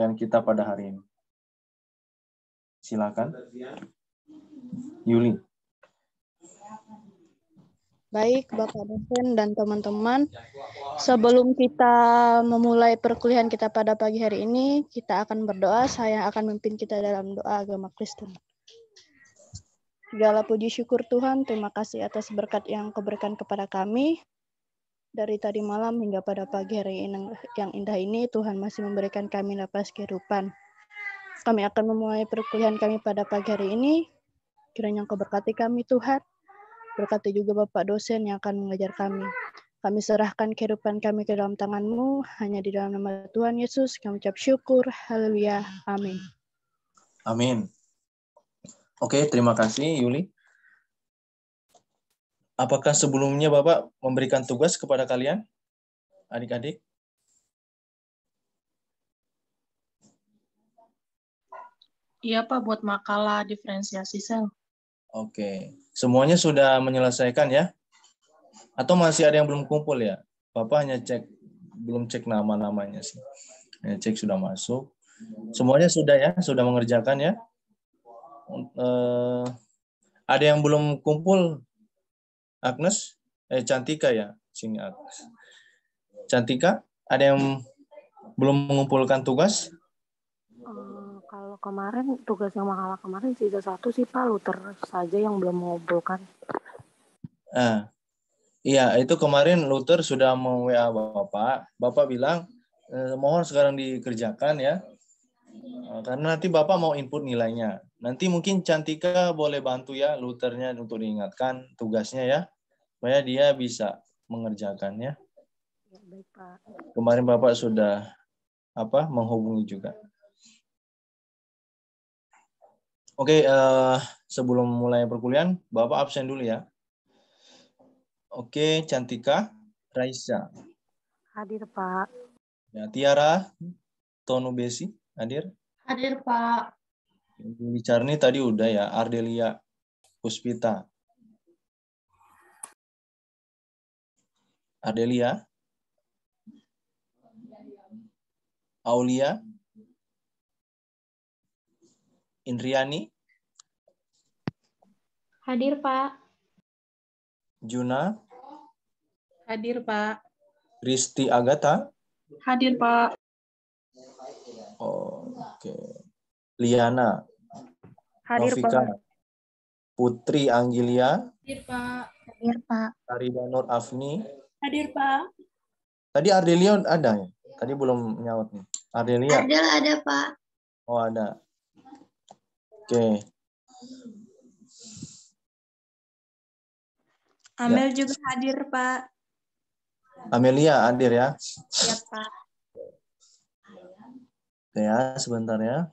yang kita pada hari ini. Silakan, Yuli. Baik, Bapak dosen dan teman-teman. Sebelum kita memulai perkuliahan kita pada pagi hari ini, kita akan berdoa. Saya akan memimpin kita dalam doa agama Kristen. Segala puji syukur Tuhan, terima kasih atas berkat yang Kau berikan kepada kami. Dari tadi malam hingga pada pagi hari yang indah ini, Tuhan masih memberikan kami napas kehidupan. Kami akan memulai perkuliahan kami pada pagi hari ini. Kiranya Kau berkati kami Tuhan. Berkati juga Bapak dosen yang akan mengajar kami. Kami serahkan kehidupan kami ke dalam tangan-Mu. Hanya di dalam nama Tuhan Yesus kami ucap syukur. Haleluya. Amin. Amin. Oke, terima kasih Yuli. Apakah sebelumnya Bapak memberikan tugas kepada kalian, adik-adik? Iya Pak, buat makalah diferensiasi sel. Oke, semuanya sudah menyelesaikan ya? Atau masih ada yang belum kumpul ya? Bapak hanya belum cek nama-namanya sih. Ya, cek sudah masuk. Semuanya sudah ya, sudah mengerjakan ya? Ada yang belum kumpul? Agnes? Cantika ya? Sini Agnes. Cantika, ada yang belum mengumpulkan tugas? Kalau kemarin, tugas yang makalah kemarin sisa 1 sih Pak, Luther saja yang belum mengumpulkan. Iya, itu kemarin Luther sudah mau-WA Bapak. Bapak bilang, mohon sekarang dikerjakan ya. Karena nanti Bapak mau input nilainya. Nanti mungkin Cantika boleh bantu ya Luthernya untuk diingatkan tugasnya ya. Supaya dia bisa mengerjakannya. Ya, baik Pak. Kemarin Bapak sudah menghubungi juga. Oke, sebelum mulai perkuliahan, Bapak absen dulu ya. Oke, Cantika, Raisa. Hadir Pak. Ya, Tiara, Tonubesi, hadir? Hadir Pak. Bicarni tadi udah ya, Ardelia, Puspita. Ardelia, Aulia, Indriani, Hadir Pak. Juna, Hadir Pak. Kristi Agatha, Hadir Pak. Oke. Liana, Hadir Novika, Pak. Putri Anggilia, Hadir Pak. Hadir Pak. Arida Nur Afni. Hadir Pak. Tadi Ardelia ada ya? Tadi belum nyaut nih. Ardelia. Ardel ada Pak. Oh ada. Oke. Amel juga hadir Pak. Amelia hadir ya. Ya Pak. Oke ya, sebentar ya.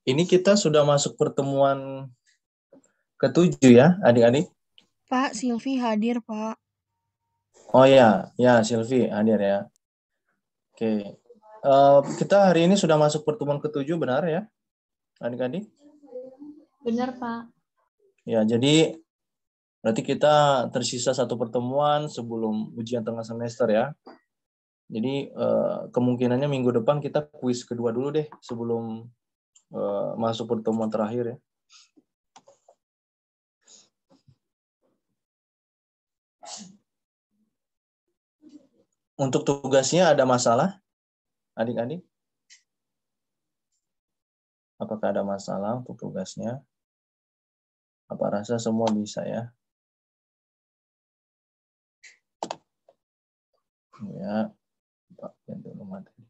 Ini kita sudah masuk pertemuan ke-7 ya, adik-adik? Pak, Silvi hadir, Pak. Oh ya, Silvi hadir ya. Oke. Kita hari ini sudah masuk pertemuan ke-7, benar ya, adik-adik? Benar Pak. Ya, jadi berarti kita tersisa 1 pertemuan sebelum ujian tengah semester ya. Jadi kemungkinannya minggu depan kita kuis kedua dulu deh sebelum masuk pertemuan terakhir ya. Untuk tugasnya ada masalah? Adik-adik, apakah ada masalah untuk tugasnya? Apa rasa semua bisa ya? Ya, Pak, yang dulu materi.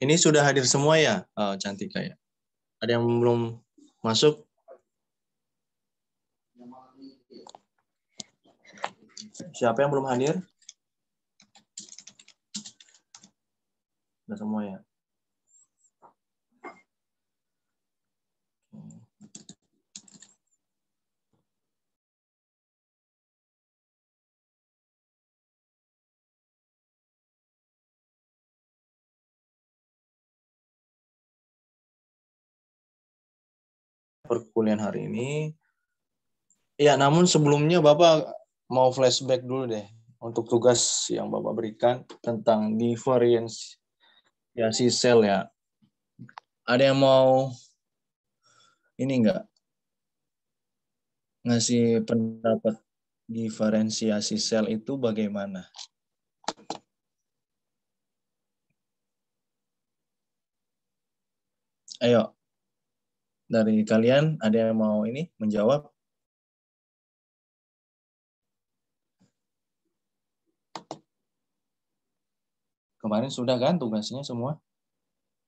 Ini sudah hadir semua ya, Cantika ya? Ada yang belum masuk? Siapa yang belum hadir? Sudah semua ya? Perkuliahan hari ini. Ya, namun sebelumnya Bapak mau flashback dulu deh untuk tugas yang Bapak berikan tentang diferensiasi sel ya. Ada yang mau ini enggak ngasih pendapat diferensiasi sel itu bagaimana? Ayo, dari kalian ada yang mau ini menjawab? Kemarin sudah kan tugasnya semua?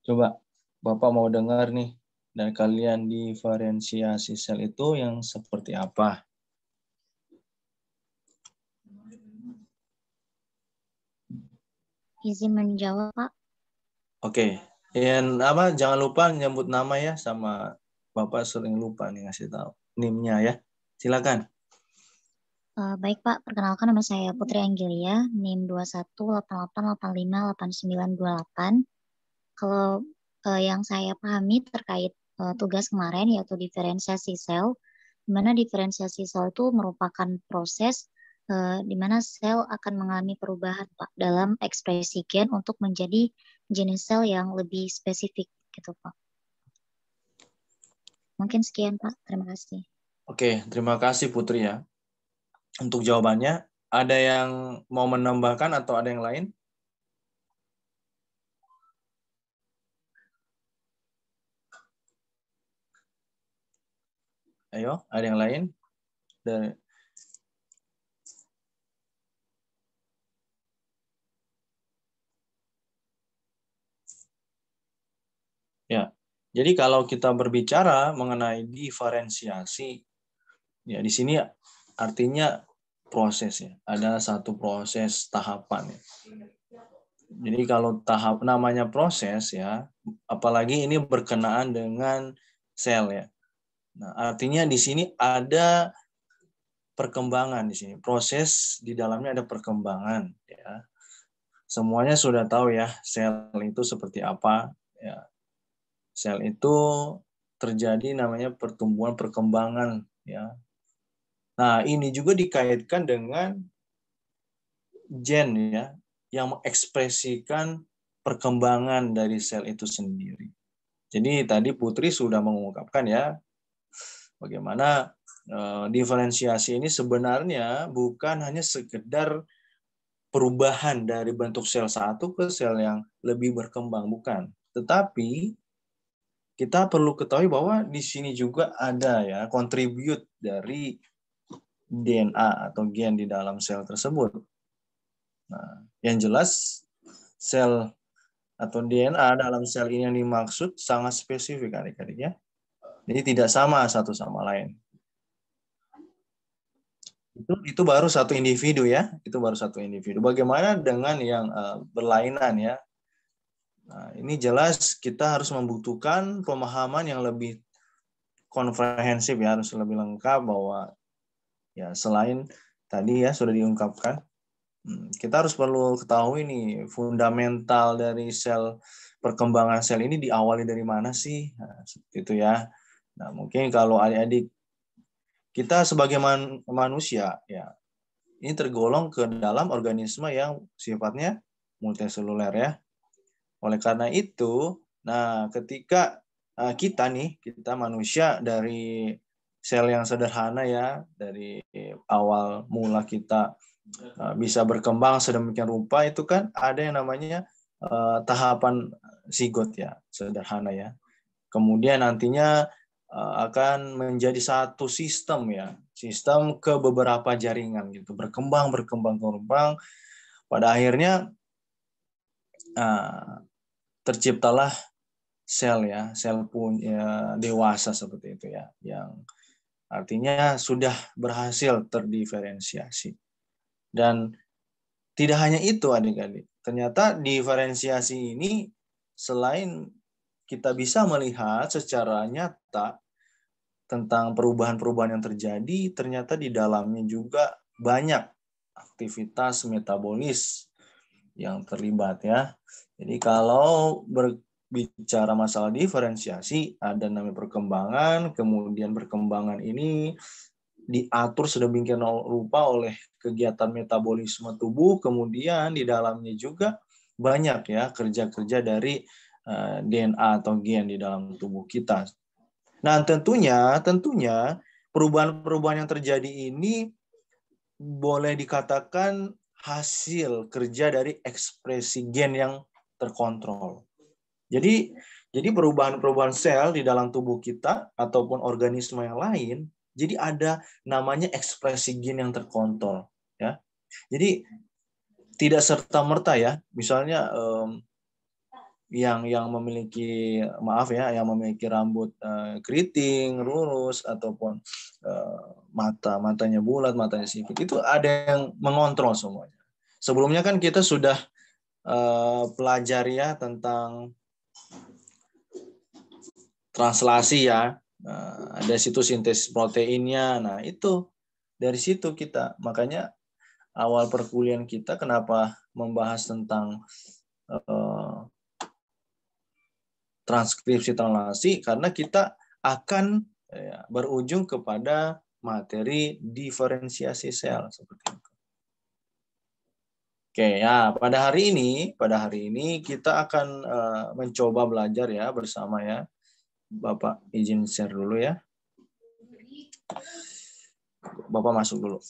Coba Bapak mau dengar nih dari kalian diferensiasi sel itu yang seperti apa? Izin menjawab, Pak. Oke. Jangan lupa nyebut nama ya, sama Bapak sering lupa nih ngasih tahu NIM-nya ya. Silakan. Baik, Pak. Perkenalkan, nama saya Putri Angelia, NIM 2188858928. Kalau yang saya pahami terkait tugas kemarin, yaitu diferensiasi sel, di mana diferensiasi sel itu merupakan proses di mana sel akan mengalami perubahan, Pak, dalam ekspresi gen untuk menjadi jenis sel yang lebih spesifik, gitu, Pak. Mungkin sekian, Pak. Terima kasih. Oke, terima kasih Putri ya. Untuk jawabannya, ada yang mau menambahkan atau ada yang lain? Ayo, ada yang lain? Ya, jadi kalau kita berbicara mengenai diferensiasi, ya di sini artinya proses ya. Ada satu proses tahapan ya. Jadi kalau namanya proses ya, apalagi ini berkenaan dengan sel ya. Nah, artinya di sini ada perkembangan di sini. Proses di dalamnya ada perkembangan ya. Semuanya sudah tahu ya sel itu seperti apa ya. Sel itu terjadi namanya pertumbuhan perkembangan ya. Nah, ini juga dikaitkan dengan gen ya yang mengekspresikan perkembangan dari sel itu sendiri. Jadi tadi Putri sudah mengungkapkan ya bagaimana diferensiasi ini sebenarnya bukan hanya sekedar perubahan dari bentuk sel satu ke sel yang lebih berkembang, bukan. Tetapi kita perlu ketahui bahwa di sini juga ada ya kontribut dari DNA atau gen di dalam sel tersebut. Nah, yang jelas sel atau DNA dalam sel ini yang dimaksud sangat spesifik adik-adik ya. Jadi tidak sama satu sama lain. Itu baru satu individu ya. Itu baru satu individu. Bagaimana dengan yang berlainan ya? Nah, ini jelas kita harus membutuhkan pemahaman yang lebih komprehensif ya, harus lebih lengkap bahwa ya selain tadi ya sudah diungkapkan, kita harus perlu ketahui nih fundamental dari sel, perkembangan sel ini diawali dari mana sih? Nah, seperti itu ya. Nah, mungkin kalau adik-adik kita sebagai manusia ya, ini tergolong ke dalam organisme yang sifatnya multiseluler ya. Oleh karena itu, nah ketika kita manusia dari sel yang sederhana ya, dari awal mula kita bisa berkembang sedemikian rupa, itu kan ada yang namanya tahapan zigot ya, sederhana ya. Kemudian nantinya akan menjadi satu sistem ya, sistem ke beberapa jaringan gitu, berkembang. Pada akhirnya terciptalah sel ya, sel punya dewasa seperti itu ya, yang artinya sudah berhasil terdiferensiasi. Dan tidak hanya itu adik-adik, ternyata diferensiasi ini selain kita bisa melihat secara nyata tentang perubahan-perubahan yang terjadi, ternyata di dalamnya juga banyak aktivitas metabolis yang terlibat ya. Jadi kalau berbicara masalah diferensiasi, ada namanya perkembangan, kemudian perkembangan ini diatur sedemikian rupa oleh kegiatan metabolisme tubuh, kemudian di dalamnya juga banyak ya kerja-kerja dari DNA atau gen di dalam tubuh kita. Nah, tentunya perubahan-perubahan yang terjadi ini boleh dikatakan hasil kerja dari ekspresi gen yang terkontrol. Jadi perubahan-perubahan sel di dalam tubuh kita ataupun organisme yang lain, jadi ada namanya ekspresi gen yang terkontrol ya. Jadi tidak serta-merta ya, misalnya yang memiliki, maaf ya, yang memiliki rambut keriting, lurus, ataupun matanya bulat, matanya sipit, itu ada yang mengontrol semuanya. Sebelumnya kan kita sudah pelajari ya tentang translasi ya. Ada situ sintesis proteinnya. Nah, itu dari situ kita. Makanya awal perkuliahan kita kenapa membahas tentang transkripsi translasi, karena kita akan berujung kepada materi diferensiasi sel seperti itu. Oke ya, pada hari ini kita akan mencoba belajar ya bersama ya. Bapak izin share dulu ya. Bapak masuk dulu.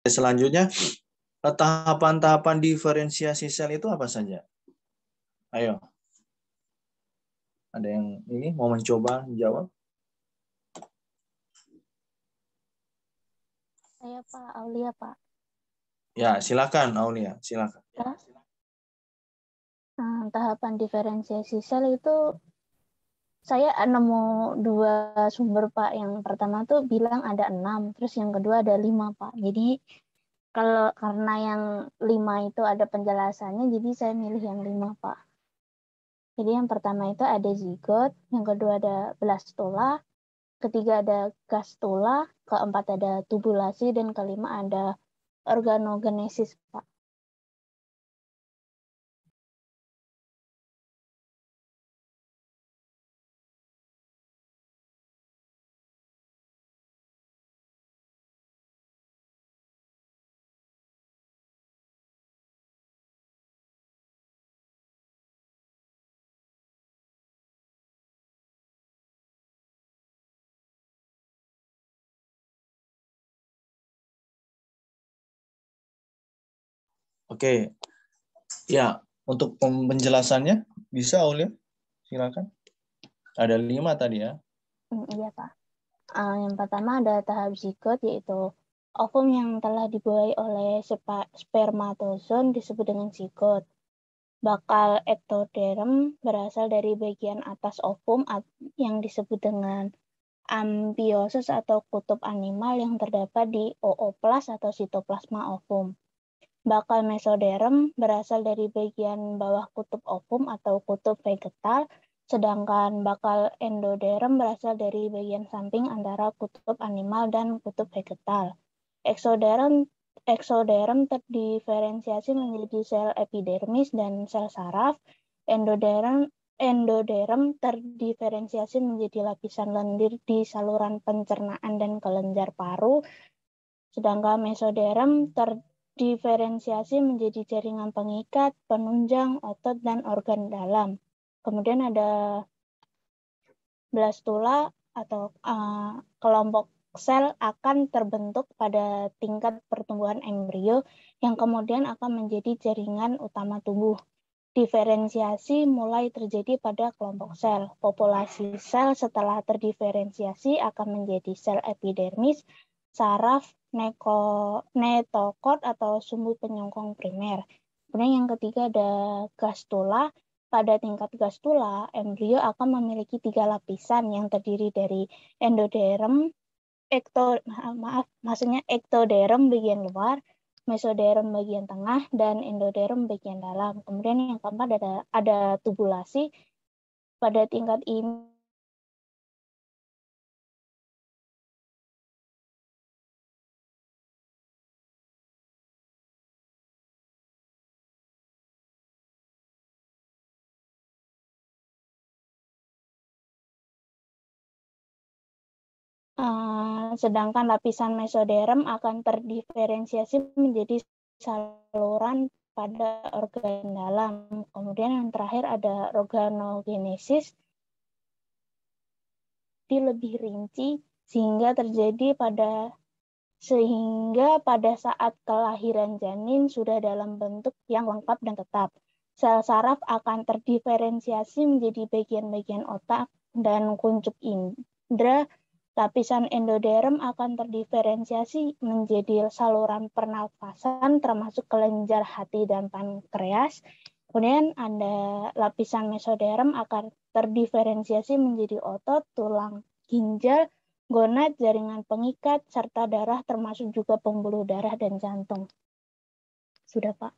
Selanjutnya, tahapan-tahapan diferensiasi sel itu apa saja? Ayo. Ada yang ini mau mencoba jawab? Saya Pak Aulia, Pak. Ya, silakan Aulia, silakan. Tahapan diferensiasi sel itu saya nemu 2 sumber, Pak. Yang pertama tuh bilang ada 6, terus yang kedua ada 5, Pak. Jadi karena yang 5 itu ada penjelasannya, jadi saya milih yang 5, Pak. Jadi yang pertama itu ada zigot, yang kedua ada blastula, ketiga ada gastula, keempat ada tubulasi, dan kelima ada organogenesis, Pak. Oke. Ya, untuk penjelasannya bisa Aulia? Silakan. Ada 5 tadi ya. Iya, Pak. Yang pertama ada tahap zigot, yaitu ovum yang telah dibuahi oleh spermatozoon disebut dengan zigot. Bakal ektoderm berasal dari bagian atas ovum yang disebut dengan ambiosis atau kutub animal yang terdapat di ooplas atau sitoplasma ovum. Bakal mesoderm berasal dari bagian bawah kutub ovum atau kutub vegetal, sedangkan bakal endoderm berasal dari bagian samping antara kutub animal dan kutub vegetal. Eksoderm terdiferensiasi menjadi sel epidermis dan sel saraf. Endoderm terdiferensiasi menjadi lapisan lendir di saluran pencernaan dan kelenjar paru. Sedangkan mesoderm diferensiasi menjadi jaringan pengikat, penunjang, otot, dan organ dalam. Kemudian ada blastula atau kelompok sel akan terbentuk pada tingkat pertumbuhan embrio yang kemudian akan menjadi jaringan utama tubuh. Diferensiasi mulai terjadi pada kelompok sel. Populasi sel setelah terdiferensiasi akan menjadi sel epidermis, saraf, netokot atau sumbu penyongkong primer. Kemudian yang ketiga ada gastula. Pada tingkat gastula, embrio akan memiliki 3 lapisan yang terdiri dari endoderm, ektoderm bagian luar, mesoderm bagian tengah, dan endoderm bagian dalam. Kemudian yang keempat ada tubulasi. Pada tingkat ini sedangkan lapisan mesoderm akan terdiferensiasi menjadi saluran pada organ dalam. Kemudian yang terakhir ada organogenesis. Lebih rinci sehingga pada saat kelahiran janin sudah dalam bentuk yang lengkap dan tetap. Sel saraf akan terdiferensiasi menjadi bagian-bagian otak dan kuncup indera Lapisan endoderm akan terdiferensiasi menjadi saluran pernafasan termasuk kelenjar hati dan pankreas. Kemudian ada lapisan mesoderm akan terdiferensiasi menjadi otot, tulang, ginjal, gonad, jaringan pengikat, serta darah termasuk juga pembuluh darah dan jantung. Sudah, Pak.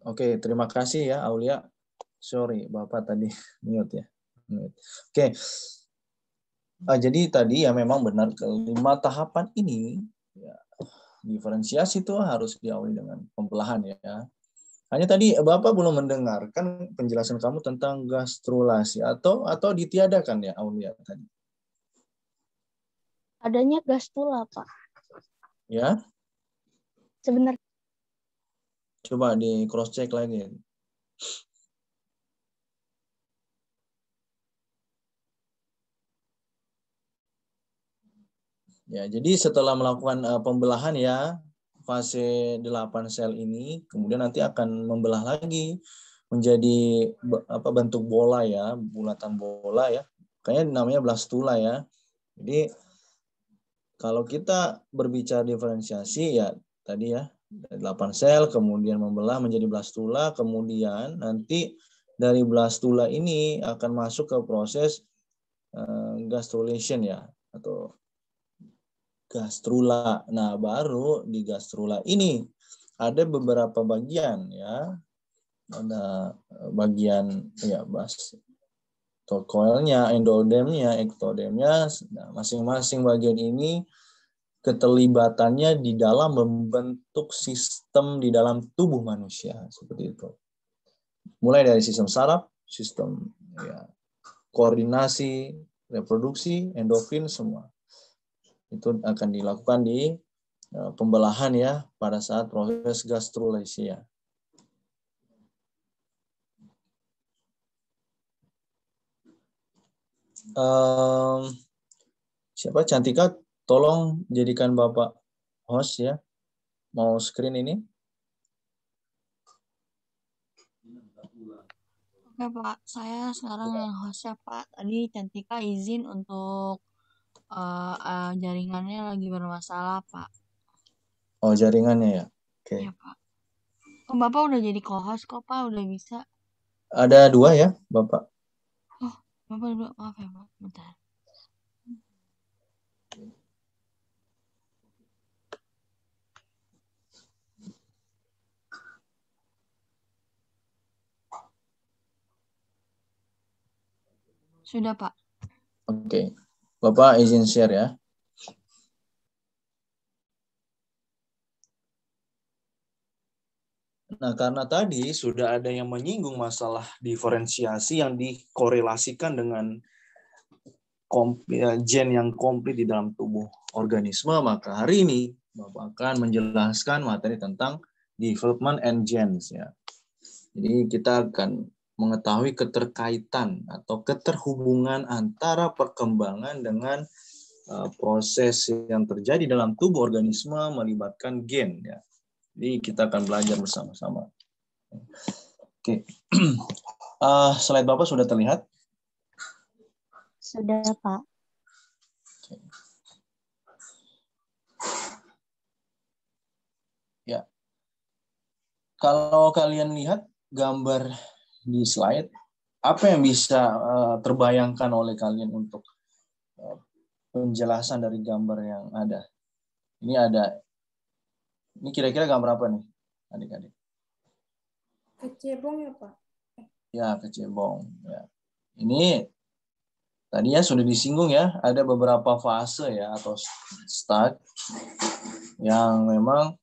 Oke, terima kasih ya Aulia. Sorry, Bapak tadi mute ya. Mute. Oke. Jadi tadi ya memang benar kelima tahapan ini ya, diferensiasi itu harus diawali dengan pembelahan ya. Hanya tadi Bapak belum mendengarkan penjelasan kamu tentang gastrulasi atau ditiadakan ya Aulia tadi. Adanya gastula, Pak. Ya, Sebenarnya coba di cross check lagi. Ya, jadi setelah melakukan pembelahan ya, fase 8 sel ini, kemudian nanti akan membelah lagi menjadi bentuk bola ya, bulatan bola ya. Kayaknya namanya blastula ya. Jadi kalau kita berbicara diferensiasi ya tadi ya, 8 sel kemudian membelah menjadi blastula, kemudian nanti dari blastula ini akan masuk ke proses gastrulation ya atau gastrula. Nah, baru di gastrula ini ada beberapa bagian ya. Ada bagian ya koilnya, endodermnya, ektodermnya. Nah, masing-masing bagian ini keterlibatannya di dalam membentuk sistem di dalam tubuh manusia seperti itu. Mulai dari sistem saraf, sistem ya, koordinasi, reproduksi, endorfin semua. Itu akan dilakukan di pembelahan ya pada saat proses gastrulasia. Siapa Cantika, tolong jadikan Bapak host ya. Mau screen ini? Oke Pak, saya sekarang yang host ya Pak. Tadi Cantika izin untuk jaringannya lagi bermasalah Pak. Oh, jaringannya ya. Oke. Ya Pak. Oh, Bapak udah jadi co-host kok Pak, udah bisa. Ada 2 ya, Bapak. Oh, Bapak udah, maaf ya Pak, bentar. Sudah Pak. Oke. Bapak izin share ya. Nah, karena tadi sudah ada yang menyinggung masalah diferensiasi yang dikorelasikan dengan gen yang komplit di dalam tubuh organisme, maka hari ini Bapak akan menjelaskan materi tentang development and genes ya. Jadi kita akan mengetahui keterkaitan atau keterhubungan antara perkembangan dengan proses yang terjadi dalam tubuh organisme melibatkan gen ya. Jadi kita akan belajar bersama-sama. Oke. Slide Bapak sudah terlihat? Sudah, Pak. Oke. Ya. Kalau kalian lihat gambar di slide, apa yang bisa terbayangkan oleh kalian untuk penjelasan dari gambar yang ada? Ini kira-kira gambar apa nih, adik-adik? Kecebong ya, Pak? Ya, kecebong. Ya. Ini tadi ya sudah disinggung ya, ada beberapa fase ya atau start yang memang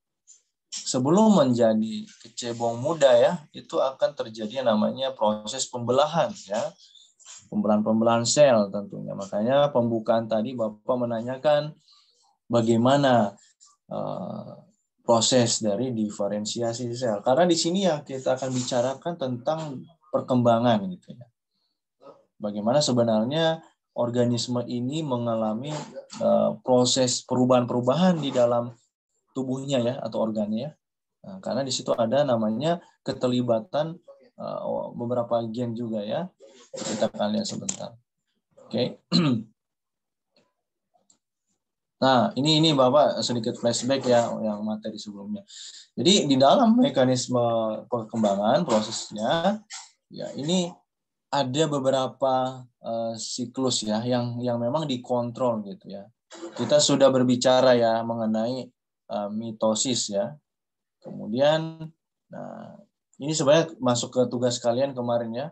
sebelum menjadi kecebong muda ya, itu akan terjadi namanya proses pembelahan ya. Pembelahan sel tentunya. Makanya pembukaan tadi Bapak menanyakan bagaimana proses dari diferensiasi sel. Karena di sini yang kita akan bicarakan tentang perkembangan gitu ya. Bagaimana sebenarnya organisme ini mengalami proses perubahan-perubahan di dalam tubuhnya ya atau organnya. Nah, karena di situ ada namanya keterlibatan beberapa gen juga ya. Kita akan lihat sebentar. Oke. Nah, ini Bapak sedikit flashback ya yang materi sebelumnya. Jadi di dalam mekanisme perkembangan prosesnya ya ini ada beberapa siklus ya yang memang dikontrol gitu ya. Kita sudah berbicara ya mengenai mitosis ya. Kemudian nah ini sebenarnya masuk ke tugas kalian kemarin ya.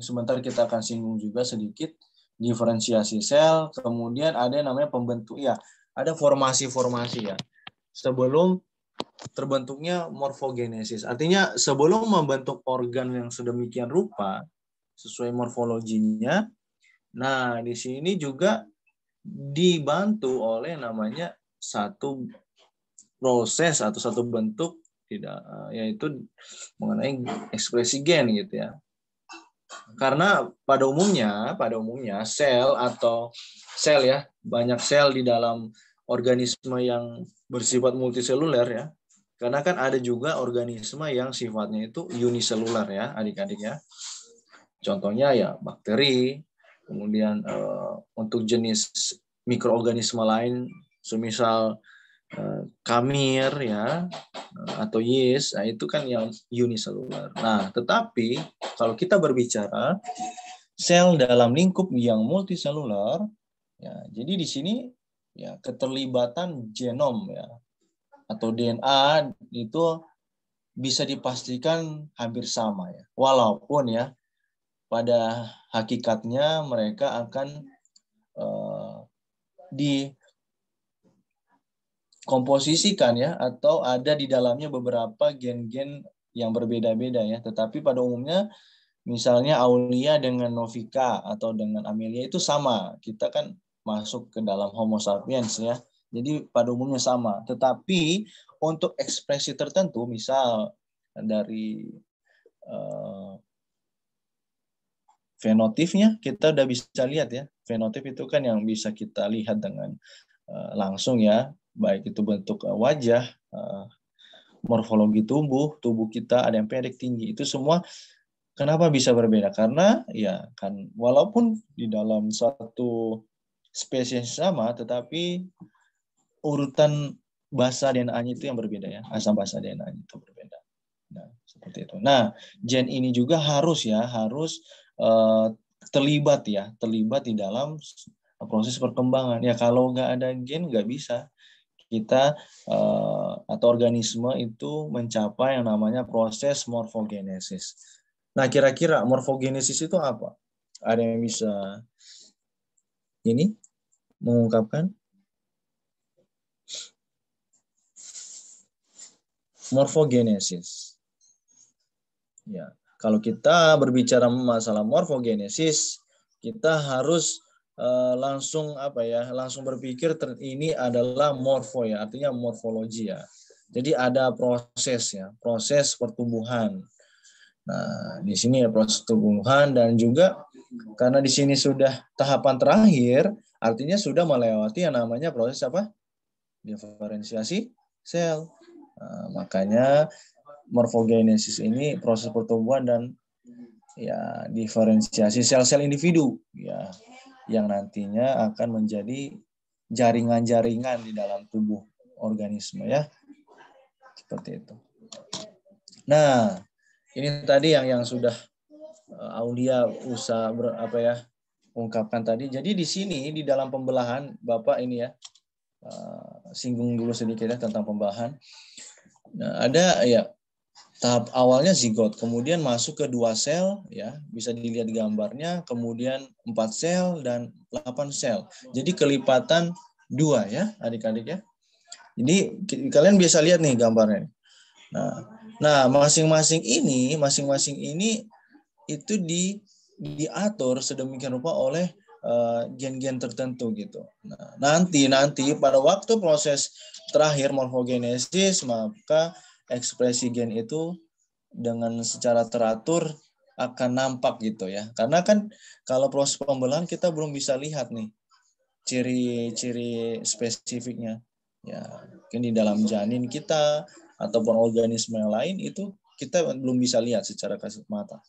Sebentar kita akan singgung juga sedikit diferensiasi sel, kemudian ada yang namanya pembentuk ya. Ada formasi-formasi ya. Sebelum terbentuknya morfogenesis. Artinya sebelum membentuk organ yang sedemikian rupa sesuai morfologinya, nah di sini juga dibantu oleh namanya satu proses atau satu bentuk tidak yaitu mengenai ekspresi gen gitu ya. Karena pada umumnya sel atau sel ya, banyak sel di dalam organisme yang bersifat multiseluler ya. Karena kan ada juga organisme yang sifatnya itu uniseluler ya, adik-adik ya. Contohnya ya bakteri, kemudian untuk jenis mikroorganisme lain, semisal kamir ya atau yeast, nah itu kan yang uniseluler. Nah, tetapi kalau kita berbicara sel dalam lingkup yang multiseluler, ya, jadi di sini ya keterlibatan genom ya atau DNA itu bisa dipastikan hampir sama ya. Walaupun ya pada hakikatnya mereka akan dikomposisikan ya atau ada di dalamnya beberapa gen-gen yang berbeda-beda ya. Tetapi pada umumnya misalnya Aulia dengan Novika atau dengan Amelia itu sama. Kita kan masuk ke dalam Homo sapiens ya. Jadi pada umumnya sama. Tetapi untuk ekspresi tertentu, misal dari fenotipnya kita udah bisa lihat ya. Fenotip itu kan yang bisa kita lihat dengan langsung ya. Baik itu bentuk wajah, morfologi tubuh kita ada yang pendek, tinggi. Itu semua kenapa bisa berbeda? Karena ya kan walaupun di dalam satu spesies sama, tetapi urutan basa DNA-nya itu yang berbeda ya. Asam basa DNA-nya itu berbeda. Nah, seperti itu. Nah, gen ini juga harus terlibat di dalam proses perkembangan. Ya kalau nggak ada gen nggak bisa kita atau organisme itu mencapai yang namanya proses morfogenesis. Nah, kira-kira morfogenesis itu apa? Ada yang bisa ini mengungkapkan? Morfogenesis. Ya, kalau kita berbicara masalah morfogenesis, kita harus langsung berpikir ini adalah morfo ya, artinya morfologi ya. Jadi ada proses pertumbuhan. Nah, di sini ya proses pertumbuhan dan juga karena di sini sudah tahapan terakhir, artinya sudah melewati yang namanya proses apa? Diferensiasi sel. Nah, makanya morfogenesis ini proses pertumbuhan dan ya diferensiasi sel-sel individu ya yang nantinya akan menjadi jaringan-jaringan di dalam tubuh organisme ya. Seperti itu. Nah, ini tadi yang sudah Aulia ungkapkan tadi. Jadi di sini di dalam pembelahan Bapak ini ya singgung dulu sedikit ya tentang pembelahan. Nah, ada ya tahap awalnya zigot, kemudian masuk ke 2 sel, ya, bisa dilihat gambarnya, kemudian 4 sel dan 8 sel. Jadi kelipatan 2 ya, adik-adik ya. Jadi kalian bisa lihat nih gambarnya. Nah, masing-masing ini itu diatur sedemikian rupa oleh gen-gen tertentu gitu. Nah, nanti pada waktu proses terakhir morfogenesis, maka ekspresi gen itu dengan secara teratur akan nampak gitu ya. Karena kan kalau proses pembelahan kita belum bisa lihat nih ciri-ciri spesifiknya. Ya, mungkin di dalam janin kita ataupun organisme yang lain itu kita belum bisa lihat secara kasat mata.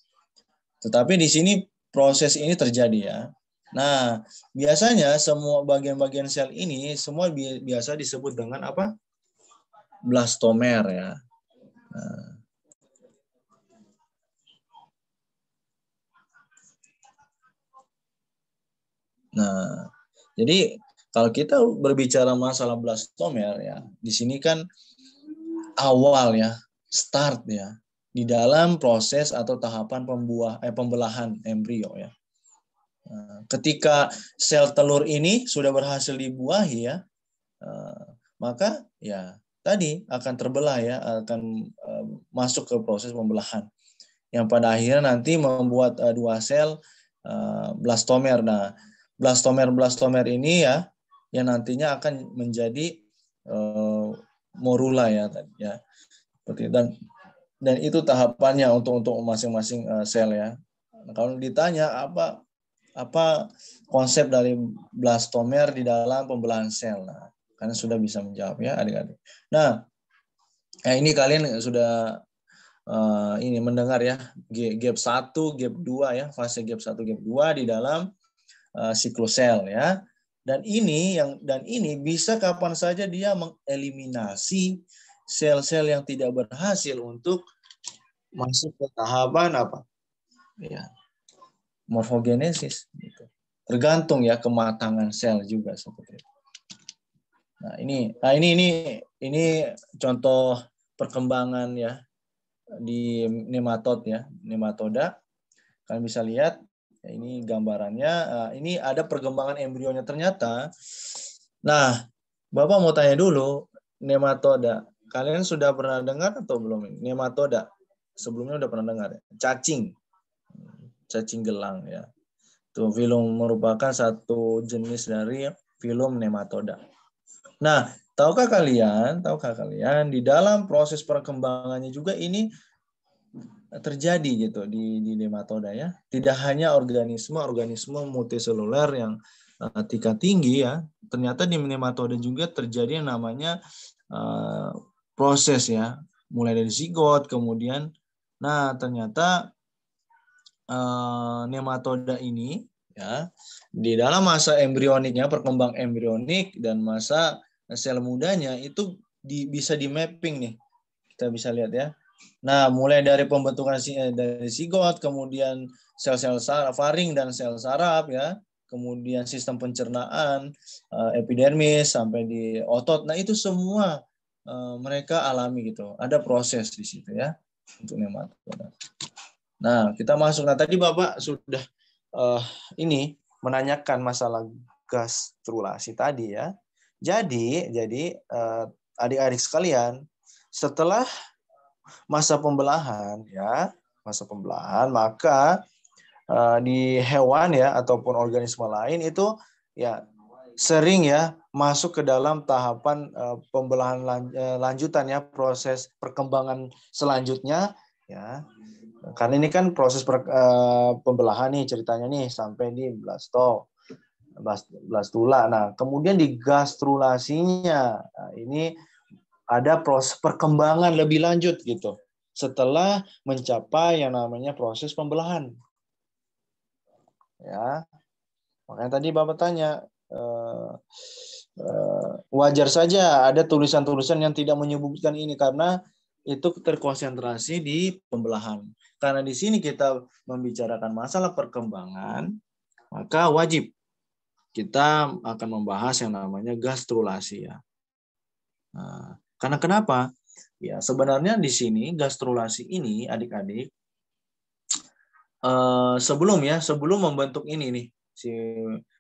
Tetapi di sini proses ini terjadi ya. Nah, biasanya semua bagian-bagian sel ini semua biasa disebut dengan apa? Blastomer ya. Nah, jadi kalau kita berbicara masalah blastomer ya, di sini kan awal ya, start ya, di dalam proses atau tahapan pembelahan embrio ya. Ketika sel telur ini sudah berhasil dibuahi ya, maka ya tadi akan terbelah ya, akan masuk ke proses pembelahan yang pada akhirnya nanti membuat 2 sel blastomer. Nah, blastomer ini ya yang nantinya akan menjadi morula ya tadi ya. Seperti dan itu tahapannya untuk masing-masing sel ya. Nah, kalau ditanya apa konsep dari blastomer di dalam pembelahan sel, nah, karena sudah bisa menjawab ya adik-adik. Nah, ini kalian sudah ini mendengar ya gap 1, gap 2 ya, fase gap 1, gap 2 di dalam siklus sel ya. Dan ini bisa kapan saja dia mengeliminasi sel-sel yang tidak berhasil untuk masuk ke tahapan apa? Ya, morfogenesis gitu. Tergantung ya kematangan sel juga seperti itu. Nah, ini contoh perkembangan ya di nematod ya, nematoda. Kalian bisa lihat ya, ini gambarannya. Ini ada perkembangan embrionya ternyata. Nah, Bapak mau tanya dulu, nematoda. Kalian sudah pernah dengar atau belum? Nematoda. Sebelumnya udah pernah dengar ya? Cacing gelang ya. Itu filum merupakan satu jenis dari filum nematoda. Nah, tahukah kalian di dalam proses perkembangannya juga ini terjadi gitu di nematoda ya. Tidak hanya organisme multiseluler yang tingkat tinggi ya. Ternyata di nematoda juga terjadi yang namanya proses ya. Mulai dari zigot kemudian ternyata nematoda ini ya di dalam masa embrioniknya, perkembang embrionik dan masa sel mudanya itu bisa di mapping nih. Kita bisa lihat ya. Nah, mulai dari pembentukan dari zigot, kemudian sel-sel faring dan sel saraf ya, kemudian sistem pencernaan, epidermis sampai di otot. Nah, itu semua mereka alami gitu. Ada proses di situ ya untuk nematoda. Nah, kita masuk. Nah, tadi Bapak sudah ini menanyakan masalah gastrulasi tadi ya. Jadi adik-adik sekalian, setelah masa pembelahan ya, maka di hewan ya ataupun organisme lain itu ya sering ya masuk ke dalam tahapan pembelahan lanjutan ya, proses perkembangan selanjutnya ya. Karena ini kan proses pembelahan nih ceritanya nih sampai di blastula. Nah, kemudian di gastrulasinya ini ada proses perkembangan lebih lanjut gitu. Setelah mencapai yang namanya proses pembelahan. Ya. Makanya tadi Bapak tanya wajar saja ada tulisan-tulisan yang tidak menyebutkan ini karena itu terkonsentrasi di pembelahan. Karena di sini kita membicarakan masalah perkembangan, maka wajib kita akan membahas yang namanya gastrulasi ya. Nah, karena kenapa? Ya, sebenarnya di sini gastrulasi ini adik-adik sebelum membentuk ini nih,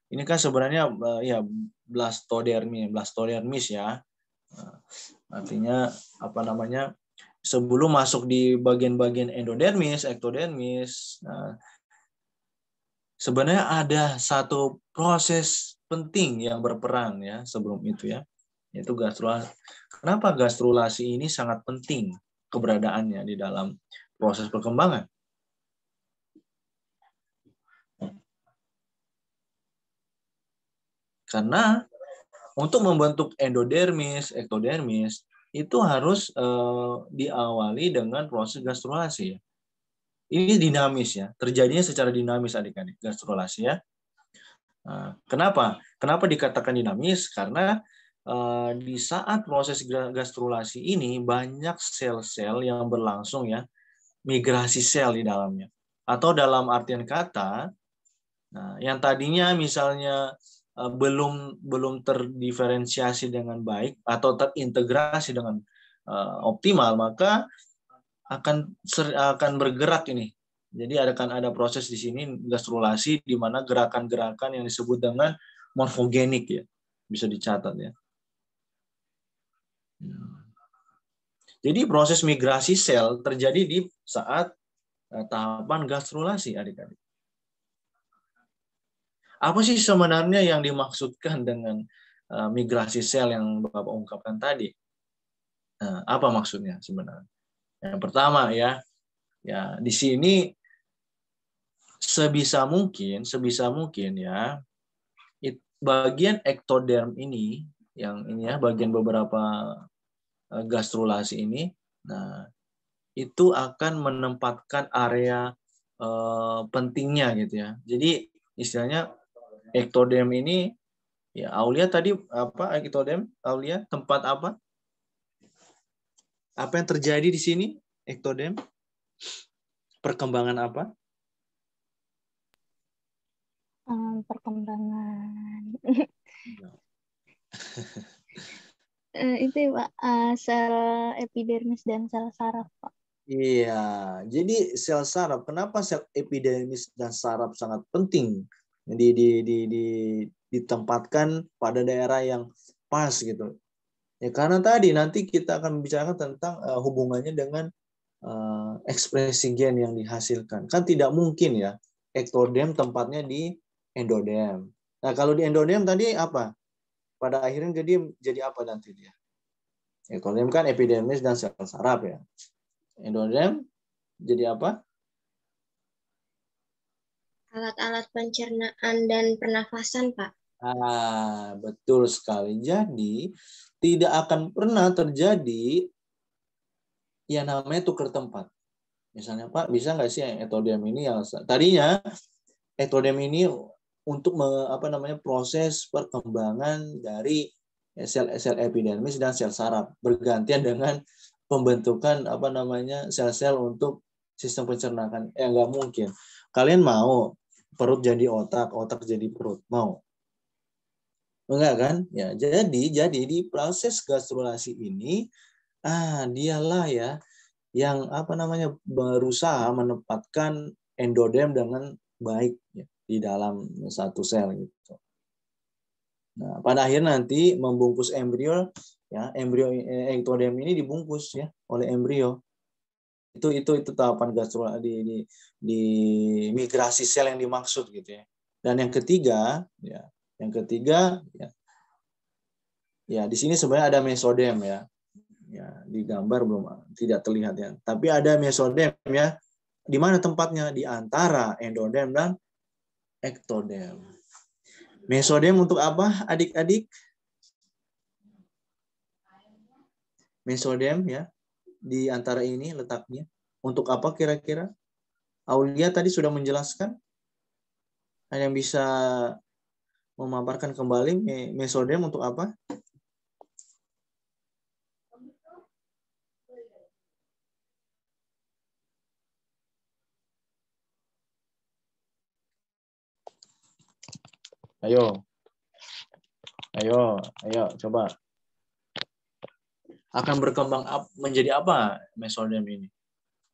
ini kan sebenarnya ya blastodermis ya. Artinya apa namanya? Sebelum masuk di bagian-bagian endodermis, ektodermis, sebenarnya ada satu proses penting yang berperan ya sebelum itu ya, yaitu gastrulasi. Kenapa gastrulasi ini sangat penting keberadaannya di dalam proses perkembangan? Karena untuk membentuk endodermis, ektodermis, itu harus diawali dengan proses gastrulasi. Ini dinamis ya, terjadinya secara dinamis adik-adik gastrulasi ya. Kenapa? Kenapa dikatakan dinamis? Karena di saat proses gastrulasi ini banyak sel-sel yang berlangsung ya, migrasi sel di dalamnya. Atau dalam artian kata, yang tadinya misalnya belum terdiferensiasi dengan baik atau terintegrasi dengan optimal, maka akan bergerak ini. Jadi akan ada proses di sini gastrulasi di mana gerakan-gerakan yang disebut dengan morfogenik ya, bisa dicatat ya. Jadi proses migrasi sel terjadi di saat tahapan gastrulasi adik-adik. Apa sih sebenarnya yang dimaksudkan dengan migrasi sel yang Bapak ungkapkan tadi? Apa maksudnya sebenarnya? Yang pertama ya di sini sebisa mungkin ya bagian ektoderm ini yang ini ya bagian beberapa gastrulasi ini, itu akan menempatkan area pentingnya gitu ya. Jadi istilahnya ektoderm ini ya Aulia tadi apa ektoderm Aulia tempat apa? Apa yang terjadi di sini ektoderm? Perkembangan apa? Perkembangan itu Pak, sel epidermis dan sel saraf Pak. Iya, jadi sel saraf. Kenapa sel epidermis dan saraf sangat penting ditempatkan pada daerah yang pas gitu? Ya karena tadi nanti kita akan membicarakan tentang hubungannya dengan ekspresi gen yang dihasilkan. Kan tidak mungkin ya ektoderm tempatnya di endoderm. Nah kalau di endoderm tadi apa? Pada akhirnya jadi apa nanti dia? Ektoderm kan epidermis dan sel saraf ya. Endoderm jadi apa? Alat-alat pencernaan dan pernafasan, Pak. Betul sekali. Jadi tidak akan pernah terjadi yang namanya tukar tempat. Misalnya Pak, bisa nggak sih ektoderm ini yang tadinya ektoderm ini untuk proses perkembangan dari sel epidermis dan sel saraf bergantian dengan pembentukan sel-sel untuk sistem pencernaan. Nggak mungkin. Kalian mau perut jadi otak, otak jadi perut, mau? Enggak kan? Ya, jadi di proses gastrulasi ini dialah ya yang berusaha menempatkan endoderm dengan baik ya, di dalam satu sel gitu. Nah, pada akhirnya nanti membungkus embrio ya, embrio ektoderm ini dibungkus ya oleh embrio. Itu tahapan gastrulasi di migrasi sel yang dimaksud gitu ya. Dan yang ketiga ya di sini sebenarnya ada mesoderm ya. Ya, di gambar belum tidak terlihat ya. Tapi ada mesoderm ya. Di mana tempatnya? Di antara endoderm dan ektoderm. Mesoderm untuk apa, adik-adik? Mesoderm ya. Di antara ini letaknya. Untuk apa kira-kira? Aulia tadi sudah menjelaskan. Ada yang bisa memaparkan kembali mesoderm untuk apa? Ayo, coba. akan berkembang menjadi apa mesodem ini?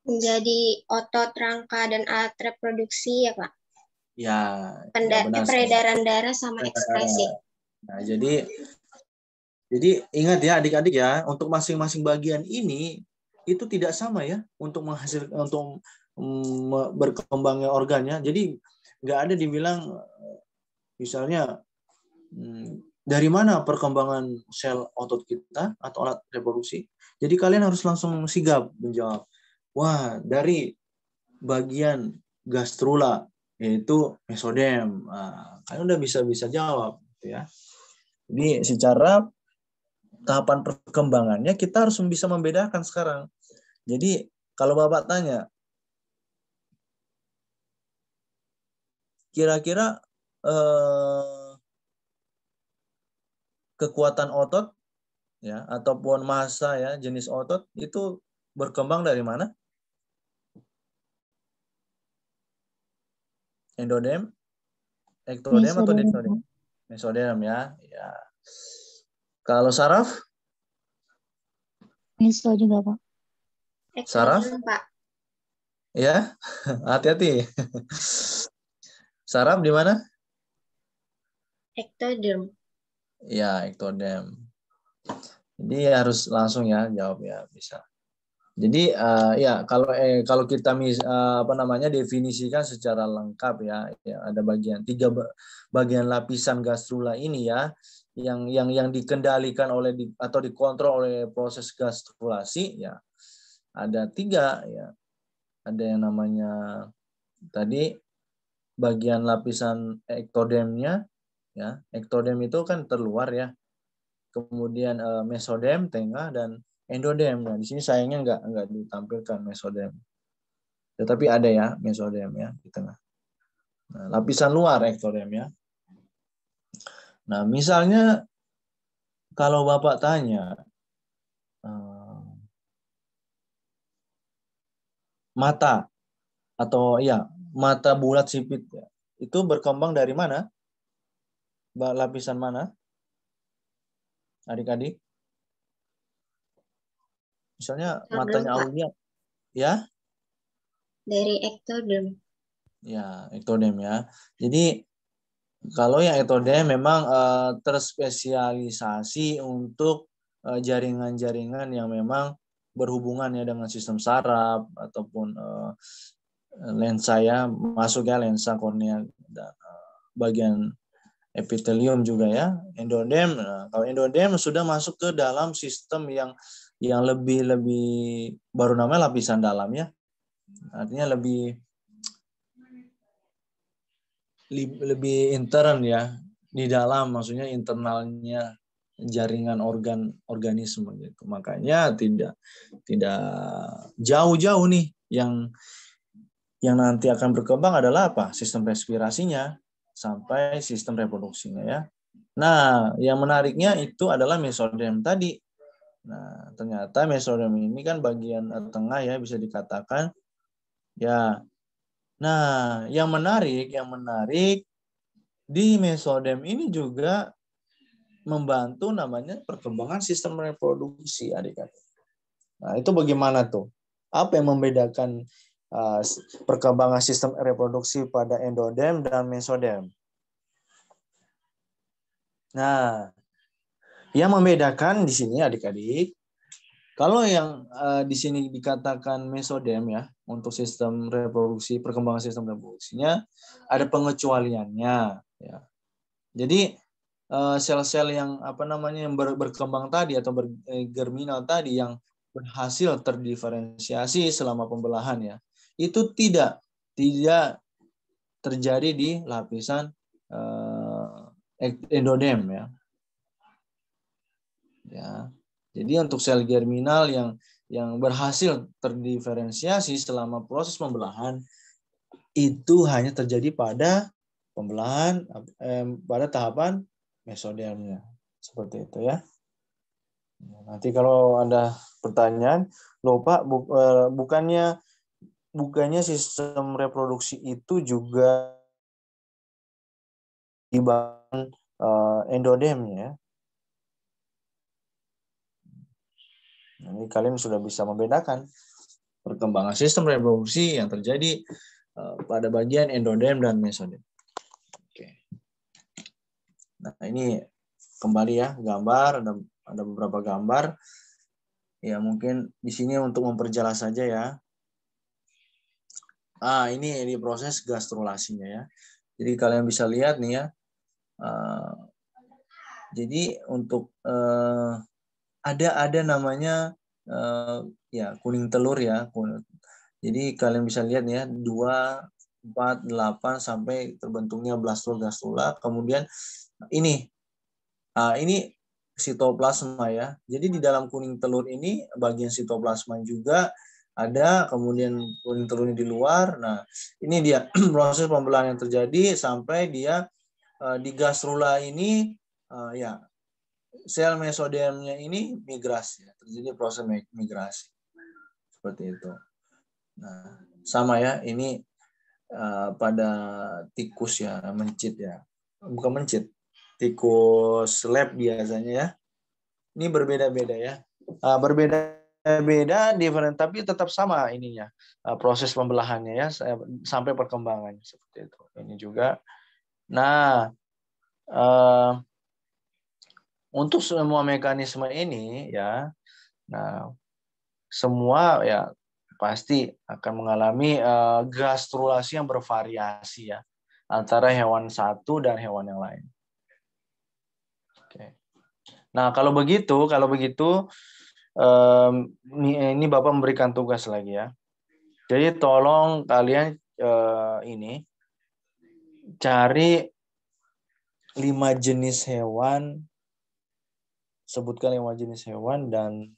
Menjadi otot, rangka, dan alat reproduksi ya Pak. Ya, ya benar. Peredaran darah sama ekspresi. Nah, jadi ingat ya adik-adik ya, untuk masing-masing bagian ini itu tidak sama ya untuk menghasilkan, untuk berkembangnya organnya. Jadi nggak ada dibilang misalnya dari mana perkembangan sel otot kita atau alat reproduksi. Jadi kalian harus langsung sigap menjawab. Wah, dari bagian gastrula yaitu mesodem. Nah, kalian udah bisa jawab gitu ya. Jadi secara tahapan perkembangannya kita harus bisa membedakan sekarang. Jadi kalau Bapak tanya, kira-kira kekuatan otot ya ataupun massa ya jenis otot itu berkembang dari mana? Endodem, ektodem atau disodem? Mesodem ya. Ya. Kalau saraf? Meso juga, Pak. Saraf? Pak. Ya, hati-hati. Saraf di mana? Ektoderm. Ya, ektodem. Jadi harus langsung ya jawab ya bisa. Jadi ya kalau kita definisikan secara lengkap ya ada tiga bagian lapisan gastrula ini ya yang dikendalikan oleh atau dikontrol oleh proses gastrulasi ya ada 3 ya. Ada yang namanya tadi bagian lapisan ektodemnya ya. Ektodem itu kan terluar ya. Kemudian mesodem tengah dan endodem. Nah, di sini sayangnya nggak ditampilkan mesodem. Tetapi ada ya mesodem ya di tengah. Nah, lapisan luar ektodem ya. Nah, misalnya kalau Bapak tanya mata atau ya mata bulat sipit ya, itu berkembang dari mana? Lapisan mana? Adik-adik? Misalnya matanya Aulia ya? Dari ektoderm. Ya, ektodem ya. Jadi kalau yang ektodem memang terspesialisasi untuk jaringan-jaringan yang memang berhubungan ya dengan sistem saraf ataupun lensa ya, masuk ya lensa kornea dan bagian epitelium juga ya. Endodem, kalau endodem sudah masuk ke dalam sistem yang lebih baru namanya lapisan dalam ya. Artinya lebih intern ya, di dalam maksudnya internalnya jaringan organisme gitu. Makanya tidak jauh-jauh nih yang nanti akan berkembang adalah apa? Sistem respirasinya sampai sistem reproduksinya ya. Nah, yang menariknya itu adalah mesodem tadi. Nah, ternyata mesodem ini kan bagian tengah ya bisa dikatakan ya. Nah, yang menarik di mesodem ini juga membantu namanya perkembangan sistem reproduksi adik-adik. Nah, itu bagaimana tuh? Apa yang membedakan perkembangan sistem reproduksi pada endodem dan mesodem? Nah, yang membedakan di sini adik-adik, kalau yang di sini dikatakan mesodem ya, untuk sistem reproduksi, perkembangan sistem reproduksinya, ada pengecualiannya. Ya. Jadi sel-sel yang yang berkembang tadi atau germinal tadi yang berhasil terdiferensiasi selama pembelahan ya, itu tidak terjadi di lapisan endodem ya. Ya. Jadi untuk sel germinal yang berhasil terdiferensiasi selama proses pembelahan itu hanya terjadi pada pembelahan pada tahapan mesodemnya. Seperti itu ya. Nanti kalau ada pertanyaan, loh Pak, bukannya sistem reproduksi itu juga di bagian endodem ya? Ini kalian sudah bisa membedakan perkembangan sistem reproduksi yang terjadi pada bagian endodem dan mesodem. Oke. Nah, ini kembali ya gambar, ada beberapa gambar. Ya, mungkin di sini untuk memperjelas saja ya. Ini di proses gastrulasinya ya. Jadi kalian bisa lihat nih ya. Jadi untuk ada namanya ya kuning telur ya. Jadi kalian bisa lihat ya 2, 4, 8 sampai terbentuknya blastula gastrula. Kemudian ini sitoplasma ya. Jadi di dalam kuning telur ini bagian sitoplasma juga ada, kemudian kuning telurnya di luar. Nah, ini dia proses pembelahan yang terjadi sampai dia di gastrula ini ya sel mesodemnya ini migrasi, terjadi proses migrasi seperti itu. Nah, sama ya, ini pada tikus ya, mencit ya, bukan mencit, tikus lab biasanya ya. Ini berbeda-beda ya, berbeda-beda, different, tapi tetap sama ininya, proses pembelahannya ya, sampai perkembangannya seperti itu. Ini juga. Nah, untuk semua mekanisme ini ya, nah semua ya pasti akan mengalami gastrulasi yang bervariasi ya antara hewan satu dan hewan yang lain. Oke. Nah kalau begitu ini Bapak memberikan tugas lagi ya. Jadi tolong kalian ini cari 5 jenis hewan, sebutkan 5 jenis hewan dan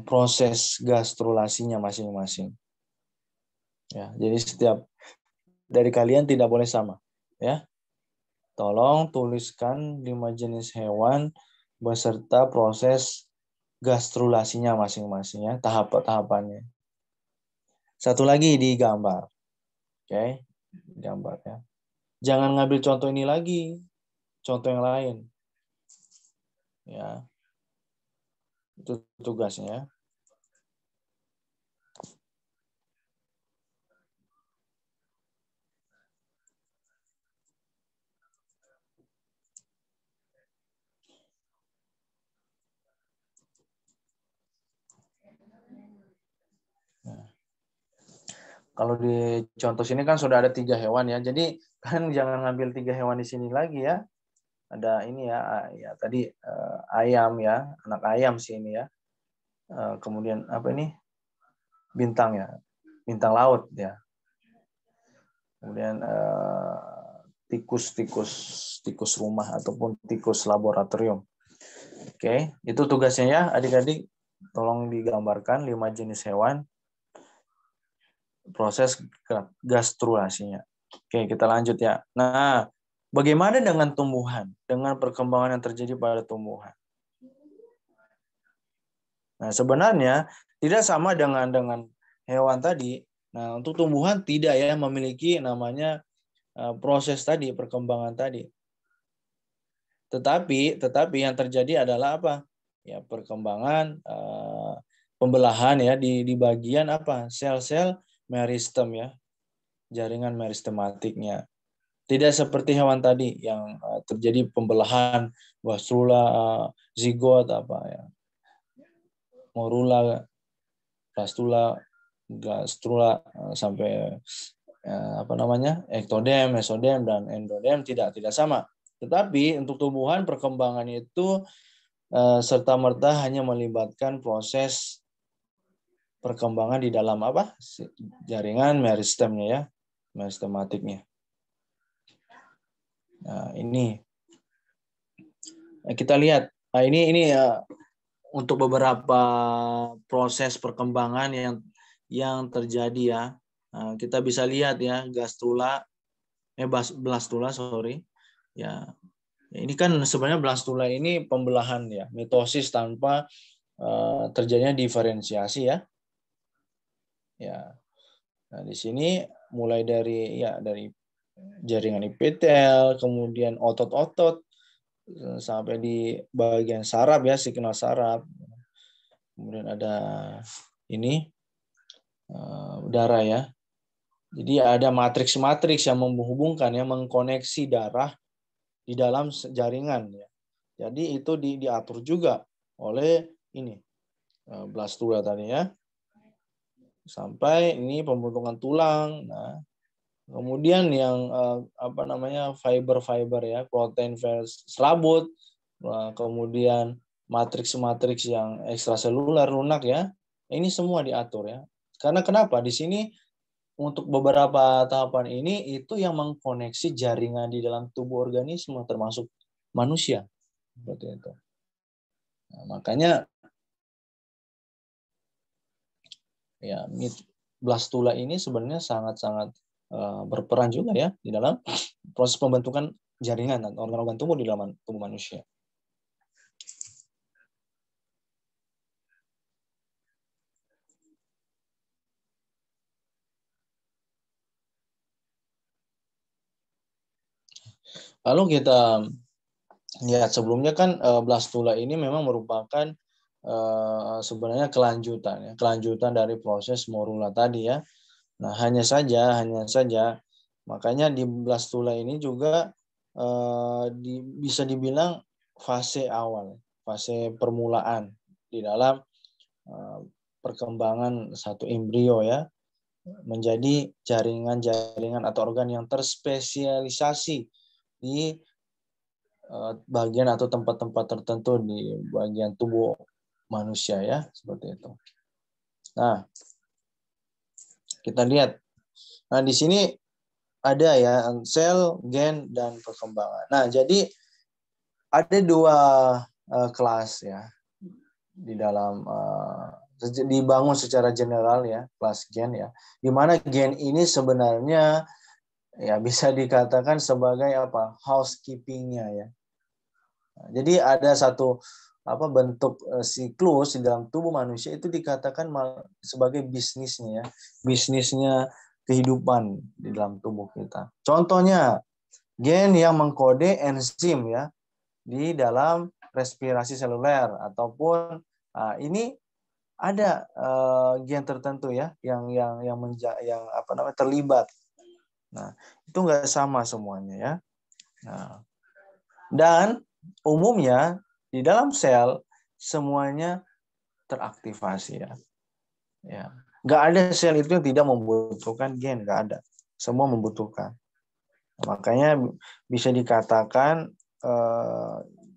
proses gastrulasinya masing-masing. Ya, jadi setiap dari kalian tidak boleh sama, ya. Tolong tuliskan 5 jenis hewan beserta proses gastrulasinya masing-masing ya, tahap-tahapannya. Satu lagi di gambar. Oke, gambar ya. Jangan ngambil contoh ini lagi, contoh yang lain. Ya. Itu tugasnya. Nah. Kalau di contoh sini kan sudah ada 3 hewan ya. Jadi kan jangan ngambil 3 hewan di sini lagi ya. Ada ini ya, tadi ayam ya, anak ayam sih ini ya. Kemudian apa ini? Bintang ya, bintang laut ya. Kemudian tikus rumah ataupun tikus laboratorium. Oke, itu tugasnya ya adik-adik. Tolong digambarkan 5 jenis hewan, proses gastrulasinya. Oke, kita lanjut ya. Nah, bagaimana dengan tumbuhan? Dengan perkembangan yang terjadi pada tumbuhan. Nah, sebenarnya tidak sama dengan hewan tadi. Nah, untuk tumbuhan tidak ya memiliki namanya proses tadi, perkembangan tadi. Tetapi yang terjadi adalah apa? Ya, perkembangan pembelahan ya di bagian apa? Sel-sel meristem ya. Jaringan meristematiknya. Tidak seperti hewan tadi yang terjadi pembelahan gastrula, zigot apa ya. Morula, blastula, gastrula sampai apa namanya? Ektodem, mesodem dan endodem tidak sama. Tetapi untuk tumbuhan perkembangan itu serta-merta hanya melibatkan proses perkembangan di dalam apa? Jaringan meristemnya ya, meristematiknya. Nah, ini kita lihat. Nah, ini untuk beberapa proses perkembangan yang terjadi ya. Nah, kita bisa lihat ya blastula sorry. Ya. Ini kan sebenarnya blastula ini pembelahan ya, mitosis tanpa terjadinya diferensiasi ya. Ya. Nah, di sini mulai dari jaringan epitel, kemudian otot-otot sampai di bagian saraf ya, signal saraf. kemudian ada ini darah ya. Jadi ada matriks-matriks yang menghubungkan ya, mengkoneksi darah di dalam jaringan ya. Jadi itu diatur juga oleh ini blastula tadi ya. Sampai ini pembentukan tulang. Nah, kemudian yang fiber-fiber ya, protein serabut, kemudian matriks-matriks yang ekstraseluler lunak ya. Ini semua diatur ya. Karena kenapa? Di sini untuk beberapa tahapan ini itu yang mengkoneksi jaringan di dalam tubuh organisme termasuk manusia. Seperti itu. Nah, makanya ya blastula ini sebenarnya sangat-sangat berperan juga ya di dalam proses pembentukan jaringan dan organ-organ tubuh di dalam tubuh manusia. Lalu kita lihat sebelumnya kan blastula ini memang merupakan sebenarnya kelanjutan dari proses morula tadi ya. Nah, hanya saja makanya di blastula ini juga bisa dibilang fase awal, fase permulaan di dalam perkembangan satu embrio ya, menjadi jaringan-jaringan atau organ yang terspesialisasi di bagian atau tempat-tempat tertentu di bagian tubuh manusia ya, seperti itu. Nah, kita lihat. Nah, di sini ada ya sel, gen, dan perkembangan. Nah, jadi ada dua kelas ya di dalam dibangun secara general ya, kelas gen ya. Di mana gen ini sebenarnya ya bisa dikatakan sebagai apa? Housekeeping-nya ya. Nah, jadi ada satu bentuk siklus di dalam tubuh manusia itu dikatakan sebagai bisnisnya ya, bisnisnya kehidupan di dalam tubuh kita. Contohnya gen yang mengkode enzim ya di dalam respirasi seluler ataupun ini ada gen tertentu ya yang terlibat. Nah, itu nggak sama semuanya ya. Nah, dan umumnya di dalam sel semuanya teraktivasi ya. Ya, nggak ada sel itu yang tidak membutuhkan gen, nggak ada. Semua membutuhkan. Makanya bisa dikatakan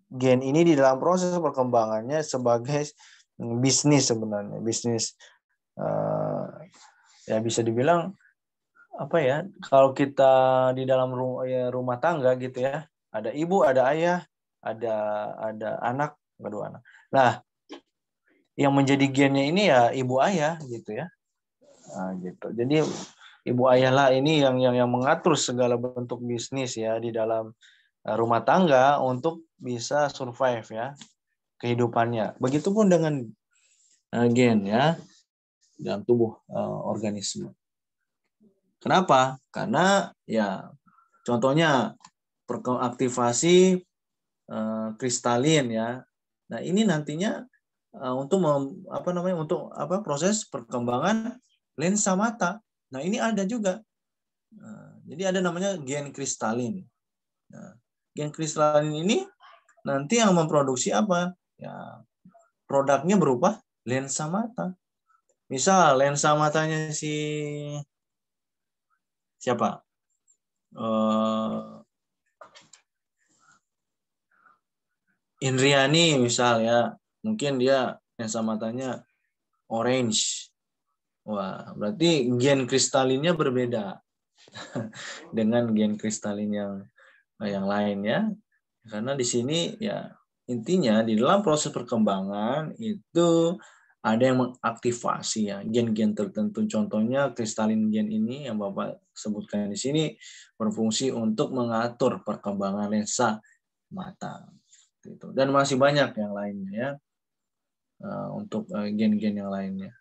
gen ini di dalam proses perkembangannya sebagai bisnis sebenarnya, bisnis ya bisa dibilang apa ya? Kalau kita di dalam rumah tangga gitu ya, ada ibu, ada ayah, ada anak, kedua anak. Nah, yang menjadi gennya ini ya ibu ayah gitu ya. Nah, gitu. Jadi ibu ayah lah ini yang mengatur segala bentuk bisnis ya di dalam rumah tangga untuk bisa survive ya kehidupannya. Begitupun dengan gen ya dalam tubuh organisme. Kenapa? Karena ya contohnya aktivasi kristalin ya. Nah, ini nantinya untuk proses perkembangan lensa mata. Nah, ini ada juga. Jadi ada namanya gen kristalin. Nah, gen kristalin ini nanti yang memproduksi apa? Ya, produknya berupa lensa mata. Misal lensa matanya siapa? Indriani misal ya. Mungkin dia lensa matanya orange. Wah, berarti gen kristalinnya berbeda dengan gen kristalin yang lain ya. Karena di sini ya intinya di dalam proses perkembangan itu ada yang mengaktifasi ya gen-gen tertentu. Contohnya kristalin gen ini yang Bapak sebutkan di sini berfungsi untuk mengatur perkembangan lensa mata. Gitu. Dan masih banyak yang lainnya ya untuk gen-gen yang lainnya.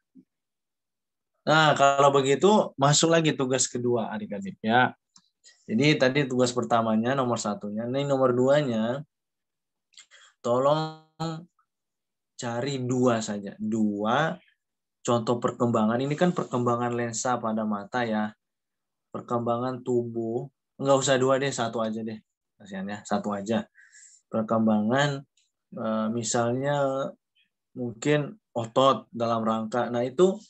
Nah, kalau begitu masuk lagi tugas kedua adik-adik ya. Jadi tadi tugas pertamanya nomor 1-nya, ini nomor 2-nya tolong cari 2 saja. 2 contoh perkembangan. Ini kan perkembangan lensa pada mata ya. Perkembangan tubuh. Enggak usah 2 deh, 1 aja deh. Kasihan ya, 1 aja. Perkembangan misalnya mungkin otot dalam rangka. Nah, itu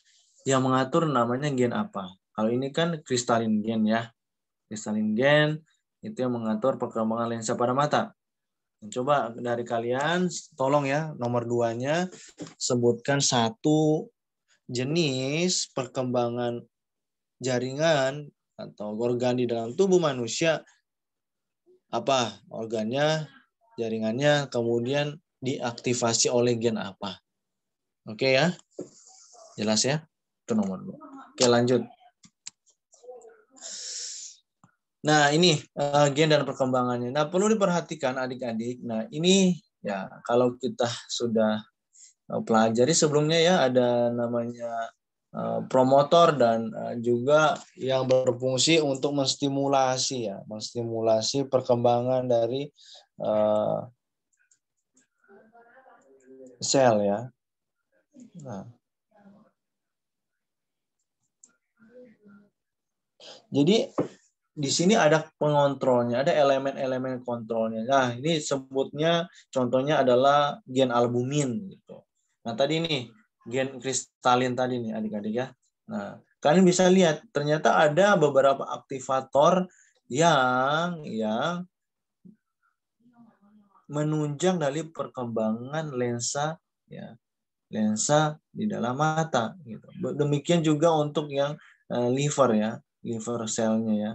yang mengatur namanya gen apa. Kalau ini kan kristalin gen ya. Kristalin gen itu yang mengatur perkembangan lensa pada mata. Coba dari kalian, tolong ya, nomor 2-nya sebutkan 1 jenis perkembangan jaringan atau organ di dalam tubuh manusia. Apa organnya, jaringannya, kemudian diaktifasi oleh gen apa. Oke ya, jelas ya? Itu nomor 2. Oke, lanjut. Nah, ini gen dan perkembangannya. Nah, perlu diperhatikan adik-adik. Nah, ini ya kalau kita sudah pelajari sebelumnya ya, ada namanya promotor dan juga yang berfungsi untuk menstimulasi ya, menstimulasi perkembangan dari sel ya. Nah, jadi di sini ada pengontrolnya, ada elemen-elemen kontrolnya. Nah, ini sebutnya contohnya adalah gen albumin gitu. Nah, tadi nih gen kristalin tadi nih adik-adik ya. Nah, kalian bisa lihat ternyata ada beberapa aktivator yang menunjang dari perkembangan lensa ya. Lensa di dalam mata gitu. Demikian juga untuk yang liver ya, liver selnya ya.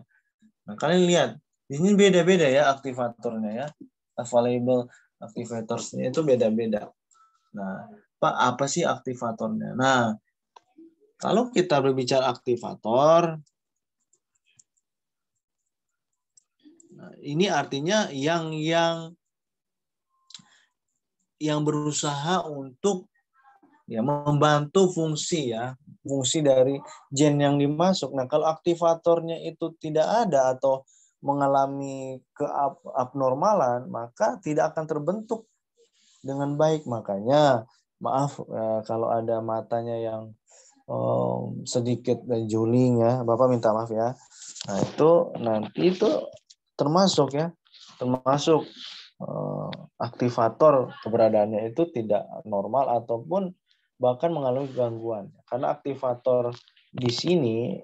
Nah, kalian lihat, di sini beda-beda ya aktivatornya ya. Available activatorsnya itu beda-beda. Nah, Pak, apa sih aktivatornya? Nah, kalau kita berbicara aktivator, nah, ini artinya yang berusaha untuk ya membantu fungsi ya, fungsi dari gen yang dimasuk. Nah, kalau aktivatornya itu tidak ada atau mengalami keabnormalan, maka tidak akan terbentuk dengan baik. Makanya, maaf kalau ada matanya yang sedikit juling ya, Bapak minta maaf ya. Nah, itu nanti itu termasuk ya, termasuk aktivator keberadaannya itu tidak normal ataupun bahkan mengalami gangguan. Karena aktivator di sini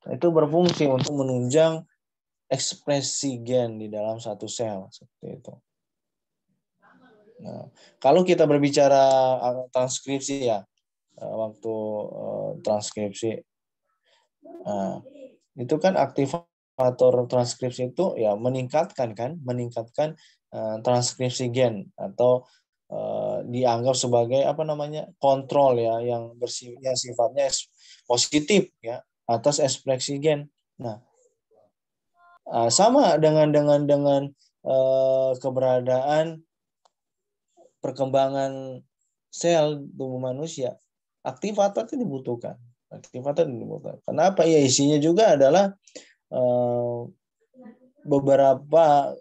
itu berfungsi untuk menunjang ekspresi gen di dalam satu sel seperti itu. Nah, kalau kita berbicara transkripsi ya, waktu transkripsi, itu kan aktivator transkripsi itu ya meningkatkan transkripsi gen atau dianggap sebagai apa namanya kontrol ya yang sifatnya positif ya atas ekspresi gen. Nah, sama dengan keberadaan perkembangan sel tubuh manusia, aktivator itu dibutuhkan. Kenapa? Ya isinya juga adalah beberapa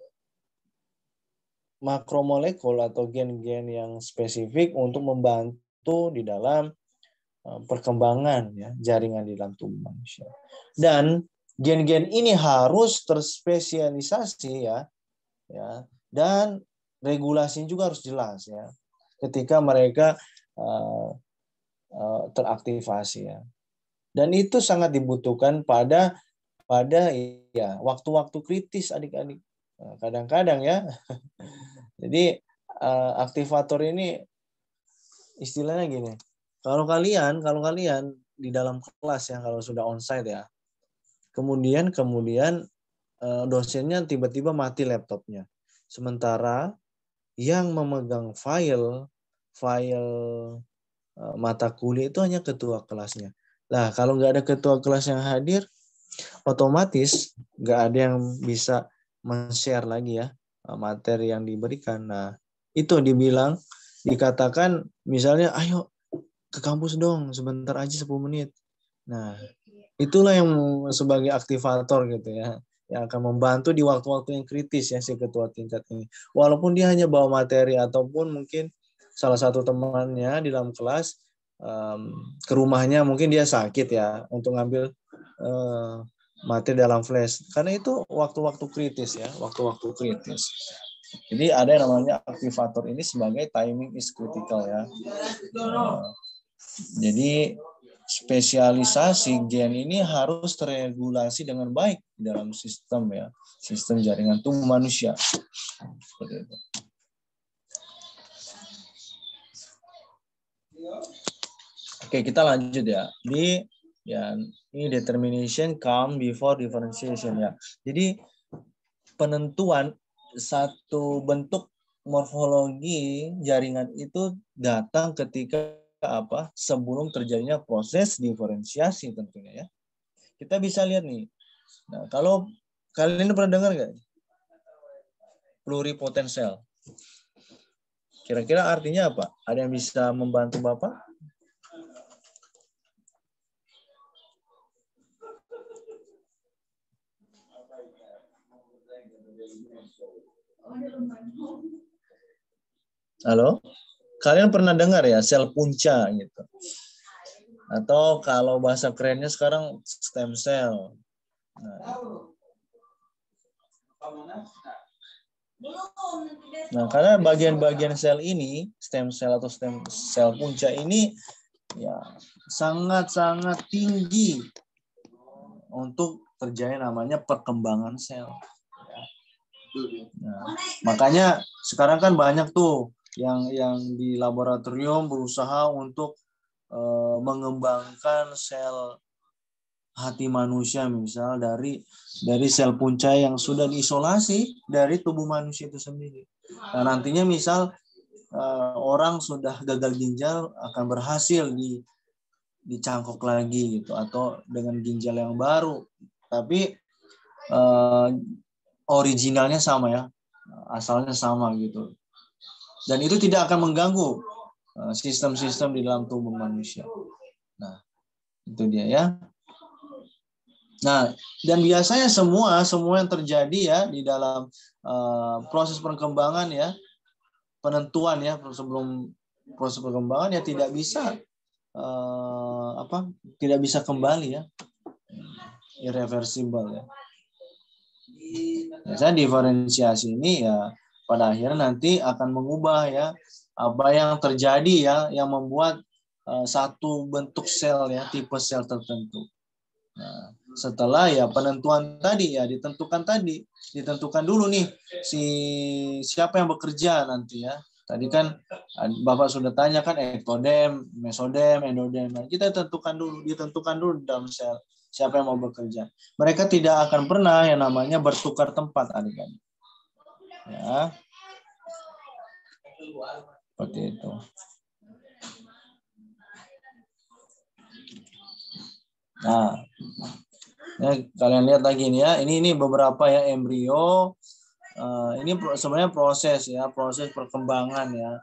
makromolekul atau gen-gen yang spesifik untuk membantu di dalam perkembangan ya jaringan di dalam tubuh manusia. Dan gen-gen ini harus terspesialisasi ya dan regulasinya juga harus jelas ya ketika mereka teraktivasi ya. Dan itu sangat dibutuhkan pada ya waktu-waktu kritis adik-adik. Kadang-kadang ya. Jadi aktivator ini istilahnya gini. Kalau kalian di dalam kelas ya kalau sudah onsite ya. Kemudian dosennya tiba-tiba mati laptopnya. Sementara yang memegang file mata kuliah itu hanya ketua kelasnya. Nah, kalau nggak ada ketua kelas yang hadir, otomatis nggak ada yang bisa men-share lagi ya materi yang diberikan. Nah, itu dikatakan misalnya, ayo ke kampus dong, sebentar aja 10 menit. Nah, itulah yang sebagai aktivator gitu ya, yang akan membantu di waktu-waktu yang kritis ya si ketua tingkat ini. Walaupun dia hanya bawa materi ataupun mungkin salah satu temannya di dalam kelas ke rumahnya, mungkin dia sakit ya, untuk ngambil materi dalam flash. Karena itu waktu-waktu kritis ya, waktu-waktu kritis. Jadi ada yang namanya aktivator ini sebagai timing is critical ya. Jadi spesialisasi gen ini harus terregulasi dengan baik dalam sistem ya, sistem jaringan tubuh manusia. Seperti itu. Oke, kita lanjut ya. Ini determination come before differentiation ya. Jadi penentuan satu bentuk morfologi jaringan itu datang ketika apa? Sebelum terjadinya proses diferensiasi tentunya ya. Kita bisa lihat nih. Nah, kalau kalian pernah dengar nggak? Pluripotent cell. Kira-kira artinya apa? Ada yang bisa membantu Bapak? Halo? Kalian pernah dengar ya sel punca gitu? Atau kalau bahasa kerennya sekarang stem cell. Nah, karena bagian-bagian sel ini, stem cell atau stem sel punca ini ya sangat-sangat tinggi untuk terjadi namanya perkembangan sel. Nah, makanya sekarang kan banyak tuh yang di laboratorium berusaha untuk mengembangkan sel hati manusia, misal dari sel punca yang sudah diisolasi dari tubuh manusia itu sendiri. Nah, nantinya misal orang sudah gagal ginjal akan berhasil dicangkok lagi gitu, atau dengan ginjal yang baru, tapi originalnya sama ya, asalnya sama gitu. Dan itu tidak akan mengganggu sistem-sistem di dalam tubuh manusia. Nah, itu dia ya. Nah, dan biasanya semua yang terjadi ya di dalam proses perkembangan ya, penentuan ya, sebelum proses perkembangan ya tidak bisa tidak bisa kembali ya, irreversible ya. Biasanya diferensiasi ini ya pada akhirnya nanti akan mengubah ya apa yang terjadi ya, yang membuat satu bentuk sel ya, tipe sel tertentu. Nah, setelah ya penentuan tadi ya ditentukan dulu nih siapa yang bekerja nanti ya. Tadi kan Bapak sudah tanya kan ektodem, mesodem, endodem. Nah, kita ditentukan dulu dalam sel siapa yang mau bekerja. Mereka tidak akan pernah yang namanya bertukar tempat adik-adik. Ya. Seperti itu. Nah, ya, kalian lihat lagi nih ya, ini beberapa ya embrio. Ini sebenarnya proses perkembangan ya.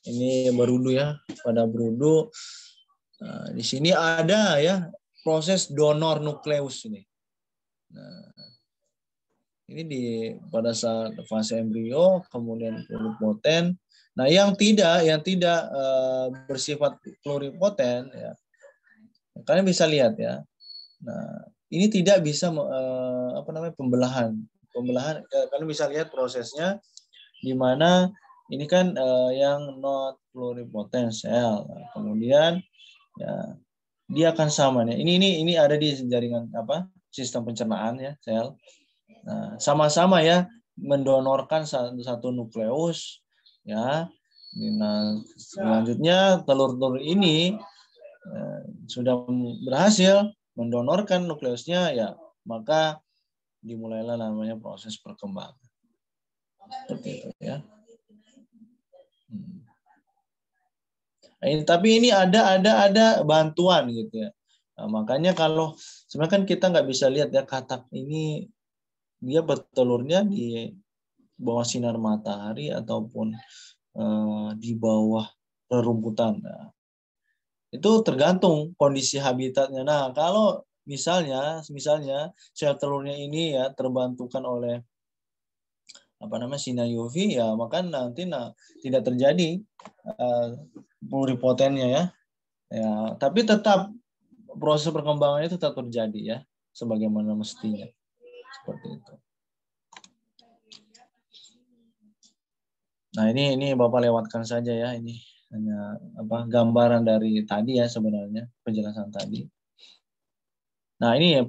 Ini berudu ya, pada berudu. Di sini ada ya proses donor nukleus ini. Nah, ini pada saat fase embrio, kemudian pluripoten. Nah, yang tidak bersifat pluripoten ya, kalian bisa lihat ya. Nah, ini tidak bisa pembelahan. Kalian bisa lihat prosesnya di mana ini kan yang not pluripotent cell. Nah, kemudian ya dia akan sama nih. Ini ada di jaringan sistem pencernaan ya sel. Nah, sama-sama ya mendonorkan satu nukleus ya. Nah, selanjutnya telur-telur ini sudah berhasil mendonorkan nukleusnya ya, maka dimulailah namanya proses perkembangan. Seperti itu ya. Tapi ini ada bantuan gitu ya. Nah, makanya kalau sebenarnya kan kita nggak bisa lihat ya katak ini dia bertelurnya di bawah sinar matahari ataupun di bawah rerumputan. Nah, itu tergantung kondisi habitatnya. Nah, kalau misalnya sel telurnya ini ya terbantukan oleh sinar UV, ya maka nanti tidak terjadi pluripotennya ya. Ya, tapi tetap proses perkembangannya itu tetap terjadi ya, sebagaimana mestinya. Seperti itu. Nah, ini Bapak lewatkan saja ya, ini hanya gambaran dari tadi ya sebenarnya, penjelasan tadi. Nah, ini ya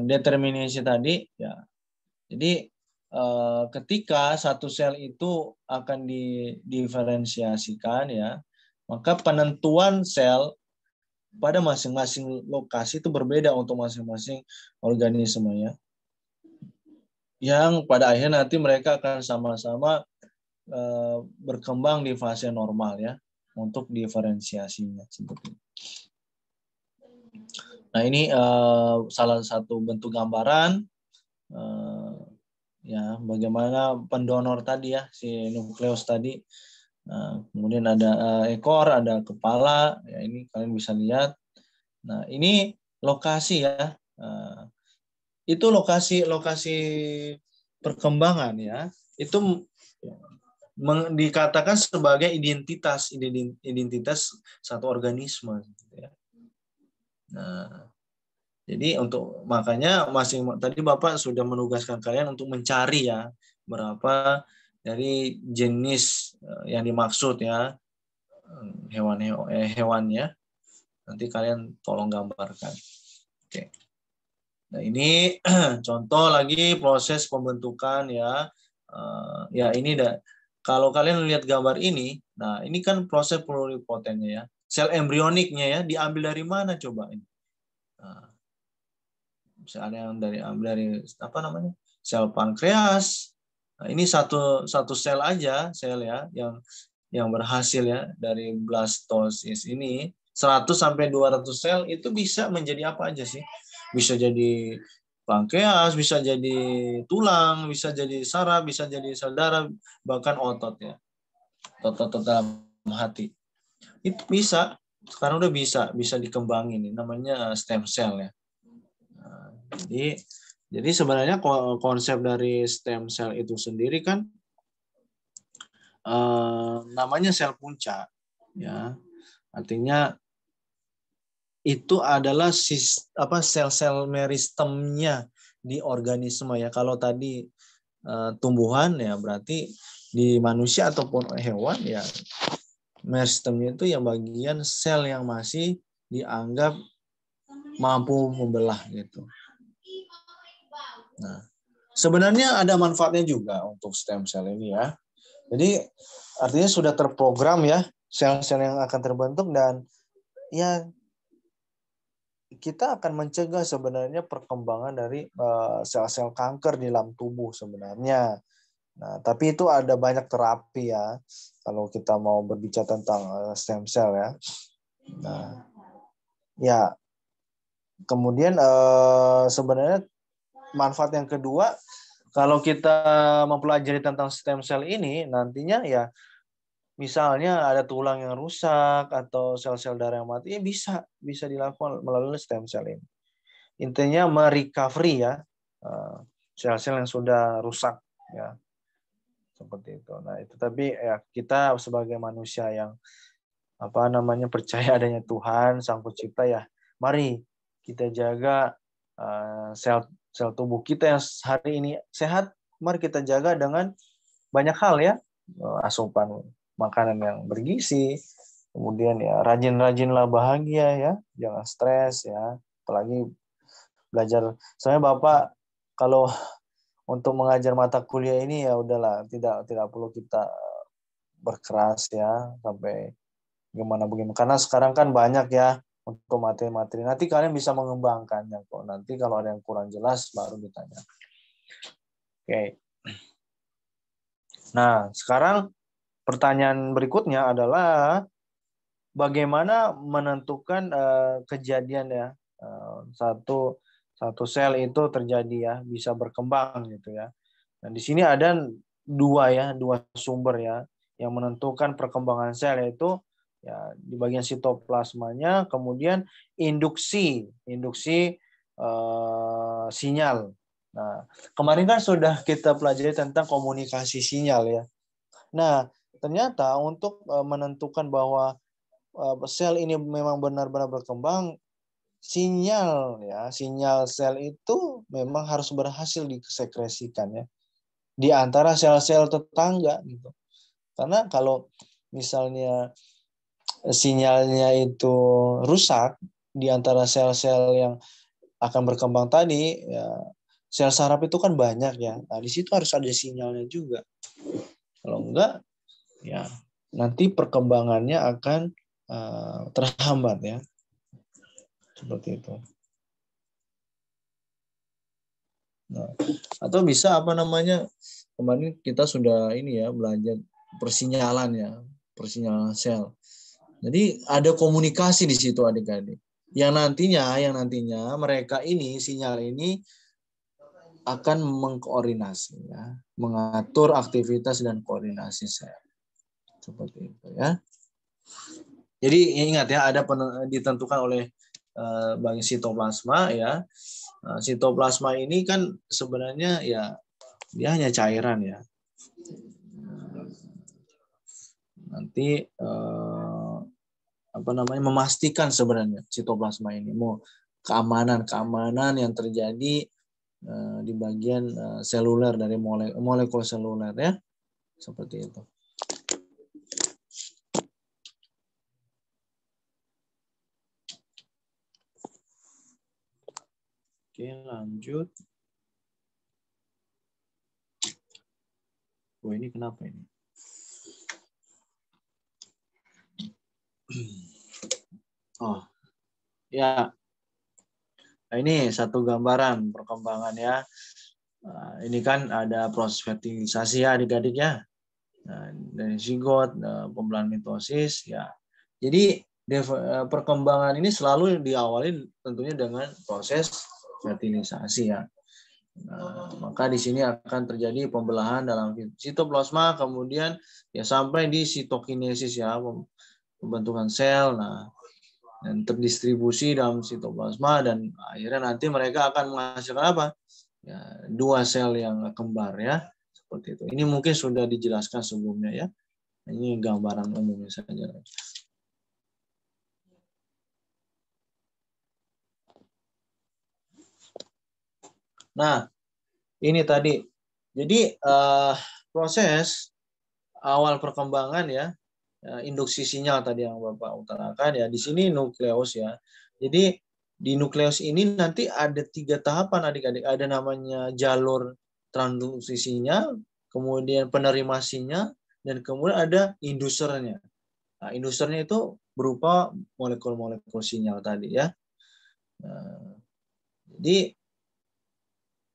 determinasi tadi ya. Jadi ketika satu sel itu akan didiferensiasikan ya, maka penentuan sel pada masing-masing lokasi itu berbeda untuk masing-masing organisme ya. Yang pada akhirnya nanti mereka akan sama-sama berkembang di fase normal ya, untuk diferensiasinya seperti itu. Nah, ini salah satu bentuk gambaran ya bagaimana pendonor tadi ya, si nukleus tadi. Kemudian ada ekor, ada kepala, ya ini kalian bisa lihat. Nah, ini lokasi ya. Itu lokasi perkembangan ya. Itu dikatakan sebagai identitas satu organisme. Nah, jadi makanya tadi Bapak sudah menugaskan kalian untuk mencari ya berapa dari jenis yang dimaksud ya hewannya. Nanti kalian tolong gambarkan. Oke. Nah, ini contoh lagi proses pembentukan ya. Ya ini kalau kalian lihat gambar ini, nah ini kan proses pluripotennya ya. Sel embrioniknya ya diambil dari mana coba ini? Nah, misalnya yang dari sel pankreas. Nah, ini satu sel aja, sel ya yang berhasil ya dari blastosis ini 100 sampai 200 sel itu bisa menjadi apa aja sih? Bisa jadi pankreas, bisa jadi tulang, bisa jadi saraf, bisa jadi sel darah, bahkan otot ya. Otot dalam hati. Itu bisa, sekarang udah bisa dikembangin, ini namanya stem cell ya. Nah, jadi sebenarnya konsep dari stem cell itu sendiri kan namanya sel puncak ya. Artinya itu adalah sel-sel meristemnya di organisme ya. Kalau tadi tumbuhan ya berarti di manusia ataupun hewan ya meristemnya itu yang bagian sel yang masih dianggap mampu membelah gitu. Nah, sebenarnya ada manfaatnya juga untuk stem cell ini ya. Jadi artinya sudah terprogram ya sel-sel yang akan terbentuk, dan ya kita akan mencegah sebenarnya perkembangan dari sel-sel kanker di dalam tubuh sebenarnya. Nah, tapi itu ada banyak terapi ya kalau kita mau berbicara tentang stem cell ya. Nah, ya kemudian sebenarnya manfaat yang kedua kalau kita mempelajari tentang stem cell ini nantinya ya misalnya ada tulang yang rusak atau sel-sel darah yang mati, bisa dilakukan melalui stem cell ini. Intinya merecovery ya sel-sel yang sudah rusak ya. Seperti itu. Nah, itu tapi ya kita sebagai manusia yang percaya adanya Tuhan Sang Pencipta ya, mari kita jaga sel tubuh kita yang hari ini sehat, mari kita jaga dengan banyak hal ya, asupan makanan yang bergizi, kemudian ya rajin-rajinlah bahagia ya, jangan stres ya, apalagi belajar. Soalnya Bapak kalau untuk mengajar mata kuliah ini ya udahlah, tidak perlu kita berkeras ya sampai gimana karena sekarang kan banyak ya untuk materi-materi. Nanti kalian bisa mengembangkannya kok. Nanti kalau ada yang kurang jelas baru ditanya. Oke. Nah, sekarang pertanyaan berikutnya adalah bagaimana menentukan kejadian ya satu sel itu terjadi ya bisa berkembang gitu ya. Nah, di sini ada dua sumber ya yang menentukan perkembangan sel, yaitu ya di bagian sitoplasmanya, kemudian induksi sinyal Nah, kemarin kan sudah kita pelajari tentang komunikasi sinyal ya. Nah, ternyata untuk menentukan bahwa sel ini memang benar-benar berkembang, sinyal sel itu memang harus berhasil disekresikan ya di antara sel-sel tetangga gitu. Karena kalau misalnya sinyalnya itu rusak di antara sel-sel yang akan berkembang tadi, ya sel saraf itu kan banyak ya. Nah, di situ harus ada sinyalnya juga. Kalau enggak, ya nanti perkembangannya akan terhambat ya. Seperti itu. Nah, atau bisa kemarin kita sudah belajar persinyalan sel. Jadi ada komunikasi di situ adik-adik. Yang nantinya mereka sinyal ini akan mengkoordinasi ya, mengatur aktivitas dan koordinasi sel. Seperti itu ya. Jadi ingat ya, ada ditentukan oleh bagi sitoplasma ya. Nah, sitoplasma ini kan sebenarnya ya dia hanya cairan ya. Nanti memastikan sebenarnya sitoplasma ini mau keamanan yang terjadi di bagian seluler dari molekul seluler ya, seperti itu. Oke, lanjut. Ini kenapa ini? Oh, ya. Nah, ini satu gambaran perkembangan ya. Nah, ini kan ada proses fertilisasi ya adik-adik ya. Nah, dari zigot, pembelahan mitosis ya. Jadi perkembangan ini selalu diawali tentunya dengan proses fertilisasi ya. Nah, maka di sini akan terjadi pembelahan dalam sitoplasma, kemudian ya sampai di sitokinesis ya, pembentukan sel. Nah, dan terdistribusi dalam sitoplasma dan akhirnya nanti mereka akan menghasilkan apa? Ya, 2 sel yang kembar ya, seperti itu. Ini mungkin sudah dijelaskan sebelumnya ya. Ini gambaran umumnya saja. Nah, ini tadi. Jadi proses awal perkembangan ya, induksi sinyal tadi yang Bapak utarakan ya. Di sini nukleus ya. Jadi di nukleus ini nanti ada 3 tahapan adik-adik. Ada namanya jalur transduksi sinyal, kemudian penerima sinyal, dan kemudian ada indusernya. Nah, indusernya itu berupa molekul-molekul sinyal tadi ya. Nah, jadi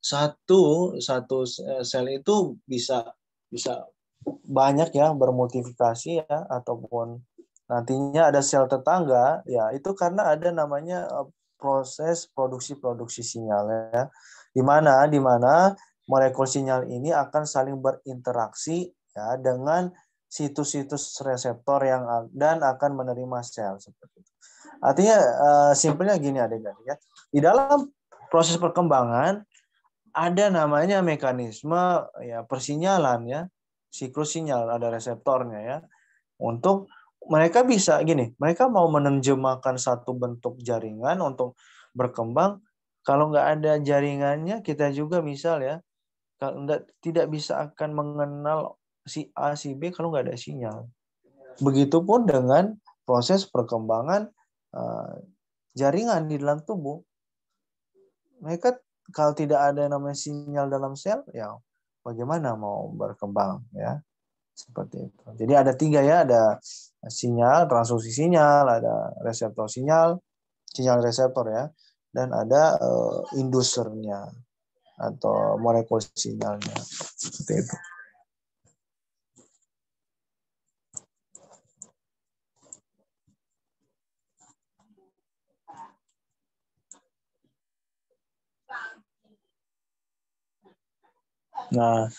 satu sel itu bisa banyak ya, bermultiplikasi ya, ataupun nantinya ada sel tetangga ya, itu karena ada namanya proses produksi sinyal ya, di mana molekul sinyal ini akan saling berinteraksi ya dengan situs-situs reseptor dan akan menerima sel seperti itu. Artinya simpelnya gini adik-adik ya, di dalam proses perkembangan ada namanya mekanisme ya persinyalan ya, siklus sinyal, ada reseptornya ya. Untuk mereka bisa mereka mau menerjemahkan satu bentuk jaringan untuk berkembang. Kalau nggak ada jaringannya, kita juga misal ya, tidak bisa akan mengenal si A, si B kalau nggak ada sinyal. Begitupun dengan proses perkembangan jaringan di dalam tubuh. Mereka kalau tidak ada namanya sinyal dalam sel, ya bagaimana mau berkembang ya, seperti itu. Jadi ada 3 ya, ada sinyal, transduksi sinyal, ada reseptor sinyal reseptor ya, dan ada indusernya atau molekul sinyalnya, seperti itu. Nah,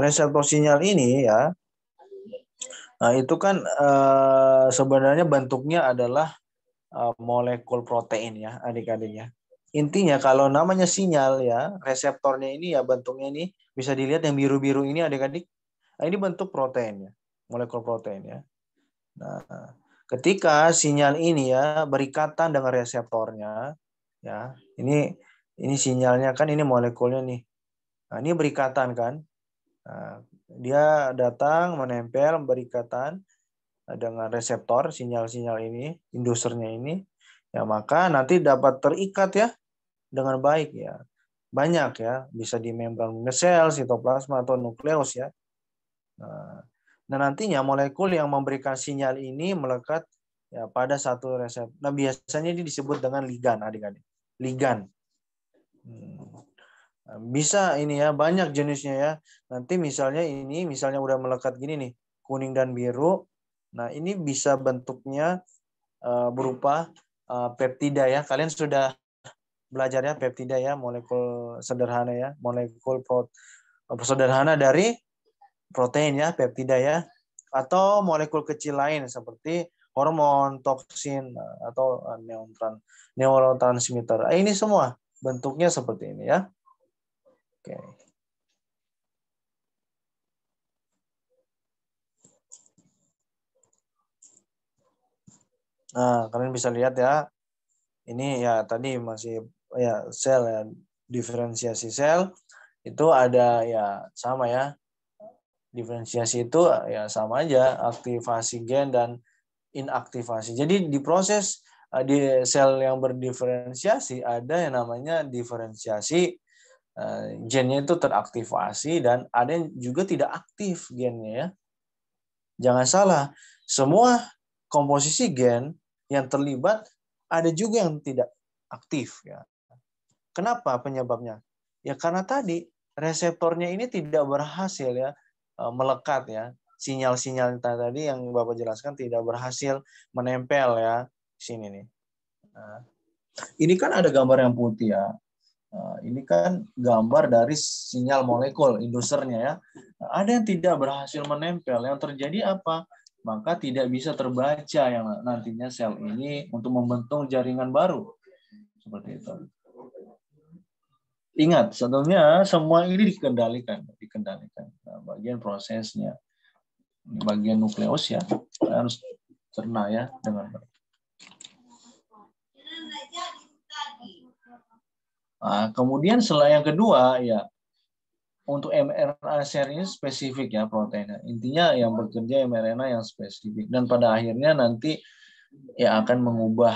reseptor sinyal ini ya, nah itu kan sebenarnya bentuknya adalah molekul protein ya adik-adik ya. intinya kalau namanya sinyal ya, reseptornya ini ya bentuknya ini bisa dilihat yang biru-biru ini adik-adik. Nah, ini bentuk protein ya, molekul protein ya. Nah, ketika sinyal ini ya berikatan dengan reseptornya ya, ini sinyalnya kan ini molekulnya nih. Nah, ini berikatan kan. Nah, dia datang menempel berikatan dengan reseptor sinyal-sinyal ini, indusernya ini. Ya, maka nanti dapat terikat ya dengan baik ya. Banyak ya, bisa di membran sel, sitoplasma atau nukleus ya. Nah, nantinya molekul yang memberikan sinyal ini melekat ya pada satu reseptor. Nah, biasanya ini disebut dengan ligan, adik-adik. Ligan. Bisa ini ya, banyak jenisnya ya. Nanti misalnya ini, misalnya udah melekat gini nih, kuning dan biru. Nah, ini bisa bentuknya berupa peptida ya. Kalian sudah belajar ya peptida ya, molekul sederhana ya, molekul sederhana dari protein ya, peptida ya, atau molekul kecil lain seperti hormon, toksin atau neurotransmitter. Ini semua bentuknya seperti ini ya. Oke. Nah, kalian bisa lihat ya. Ini ya tadi masih ya sel ya, diferensiasi sel itu ada ya sama ya. Diferensiasi itu ya sama aja, aktivasi gen dan inaktivasi. Jadi di proses di sel yang berdiferensiasi ada yang namanya diferensiasi, gennya itu teraktivasi dan ada yang juga tidak aktif gennya ya. Jangan salah, semua komposisi gen yang terlibat ada juga yang tidak aktif ya. Kenapa penyebabnya? Ya karena tadi reseptornya ini tidak berhasil ya melekat ya. Sinyal-sinyal tadi yang Bapak jelaskan tidak berhasil menempel ya di sini nih. Nah, ini kan ada gambar yang putih ya. Ini kan gambar dari sinyal molekul indusernya ya. Ada yang tidak berhasil menempel. Yang terjadi apa? Maka tidak bisa terbaca yang nantinya sel ini untuk membentuk jaringan baru. Seperti itu. Ingat, sebetulnya semua ini dikendalikan. Nah, bagian prosesnya, bagian nukleus ya, harus cerna ya dengan baik. Nah, kemudian setelah yang kedua ya untuk mRNA share ini spesifik ya proteinnya. Intinya yang bekerja mRNA yang spesifik dan pada akhirnya nanti ya akan mengubah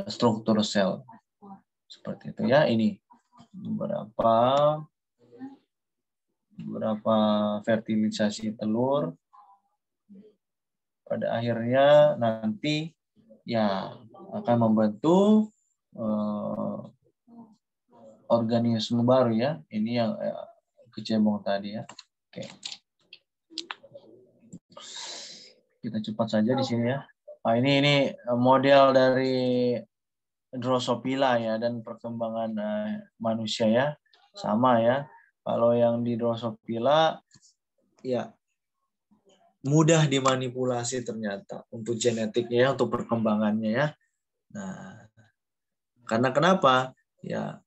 struktur sel seperti itu ya. Ini beberapa fertilisasi telur pada akhirnya nanti ya akan membentuk organisme baru ya. Ini yang kecebong tadi ya. Oke. Kita cepat saja di sini ya. Nah, ini model dari Drosophila ya dan perkembangan manusia ya. Sama ya. Kalau yang di Drosophila ya mudah dimanipulasi ternyata untuk genetiknya ya, untuk perkembangannya ya. Nah, karena kenapa? Ya,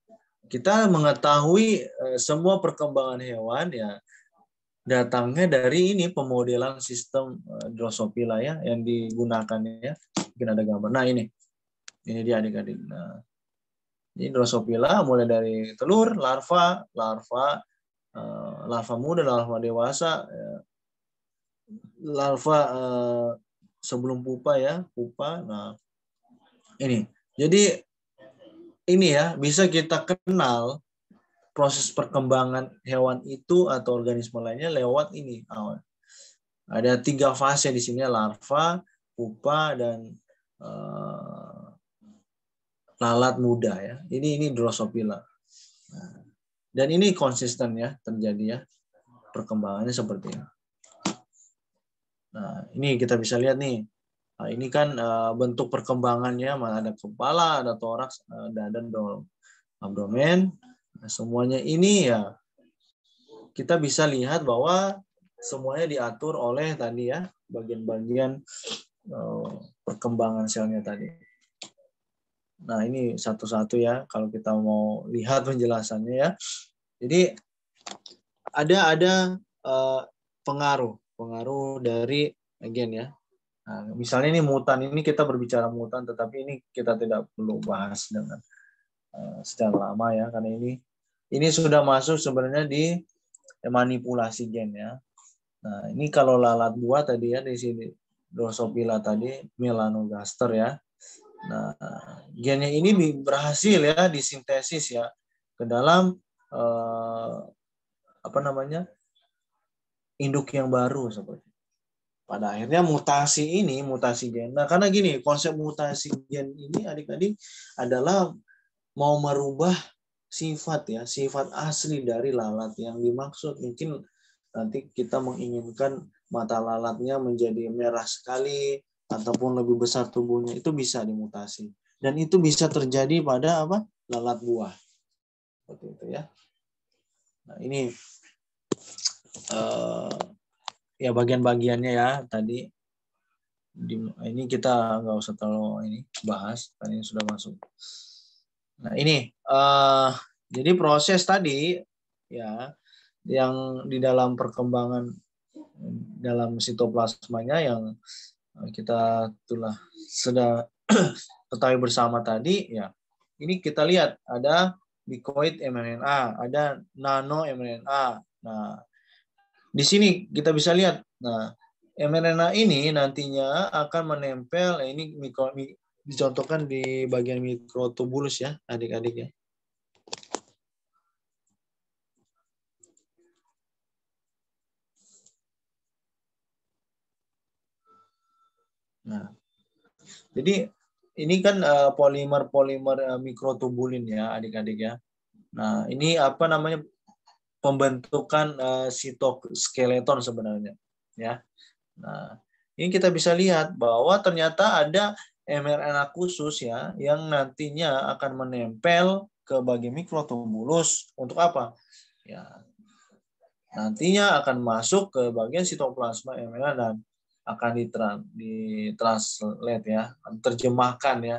kita mengetahui semua perkembangan hewan ya datangnya dari ini pemodelan sistem Drosophila ya yang digunakan ya. Mungkin ada gambar. Nah, ini dia adik-adik. Nah, ini Drosophila mulai dari telur, larva muda, larva dewasa, larva sebelum pupa ya, pupa. Nah, ini. Jadi ini ya bisa kita kenal proses perkembangan hewan itu atau organisme lainnya lewat ini. Ada 3 fase di sini, larva, pupa, dan lalat muda ya. Ini Drosophila. Nah, dan ini konsisten ya terjadi ya perkembangannya seperti ini. Nah, ini kita bisa lihat nih. Nah, ini kan bentuk perkembangannya, ada kepala, ada toraks, dada, dan abdomen. Nah, semuanya ini ya kita bisa lihat bahwa semuanya diatur oleh tadi ya bagian-bagian perkembangan selnya tadi. Nah, ini satu-satu ya kalau kita mau lihat penjelasannya ya. Jadi ada pengaruh dari agen ya. Nah, misalnya ini mutan, ini kita berbicara mutan, tetapi ini kita tidak perlu bahas dengan secara lama ya, karena ini sudah masuk sebenarnya di manipulasi gen ya. Nah, ini kalau lalat buah tadi ya, di sini Drosophila tadi, melanogaster ya. Nah, gennya ini berhasil ya disintesis ya ke dalam induk yang baru seperti. Pada akhirnya mutasi gen. Nah, karena gini, konsep mutasi gen ini adik-adik adalah mau merubah sifat asli dari lalat yang dimaksud. Mungkin nanti kita menginginkan mata lalatnya menjadi merah sekali ataupun lebih besar tubuhnya, itu bisa dimutasi. Dan itu bisa terjadi pada lalat buah. Seperti itu ya. Nah, ini ya bagian-bagiannya ya tadi. Ini kita nggak usah terlalu ini bahas, karena ini sudah masuk. Nah, ini jadi proses tadi ya yang di dalam perkembangan dalam sitoplasmanya yang kita sudah ketahui bersama tadi ya. Ini kita lihat ada bicoid mRNA, ada nano mRNA. Nah, di sini kita bisa lihat. Nah, mRNA ini nantinya akan menempel, ini dicontohkan di bagian mikrotubulus ya, adik-adik ya. Nah, jadi ini kan polimer-polimer mikrotubulin ya, adik-adik ya. Nah, ini apa namanya, pembentukan sitoskeleton sebenarnya ya. Nah, ini kita bisa lihat bahwa ternyata ada mRNA khusus ya yang nantinya akan menempel ke bagian mikrotubulus untuk apa? Ya, nantinya akan masuk ke bagian sitoplasma mRNA dan akan ditranslate ya, terjemahkan ya.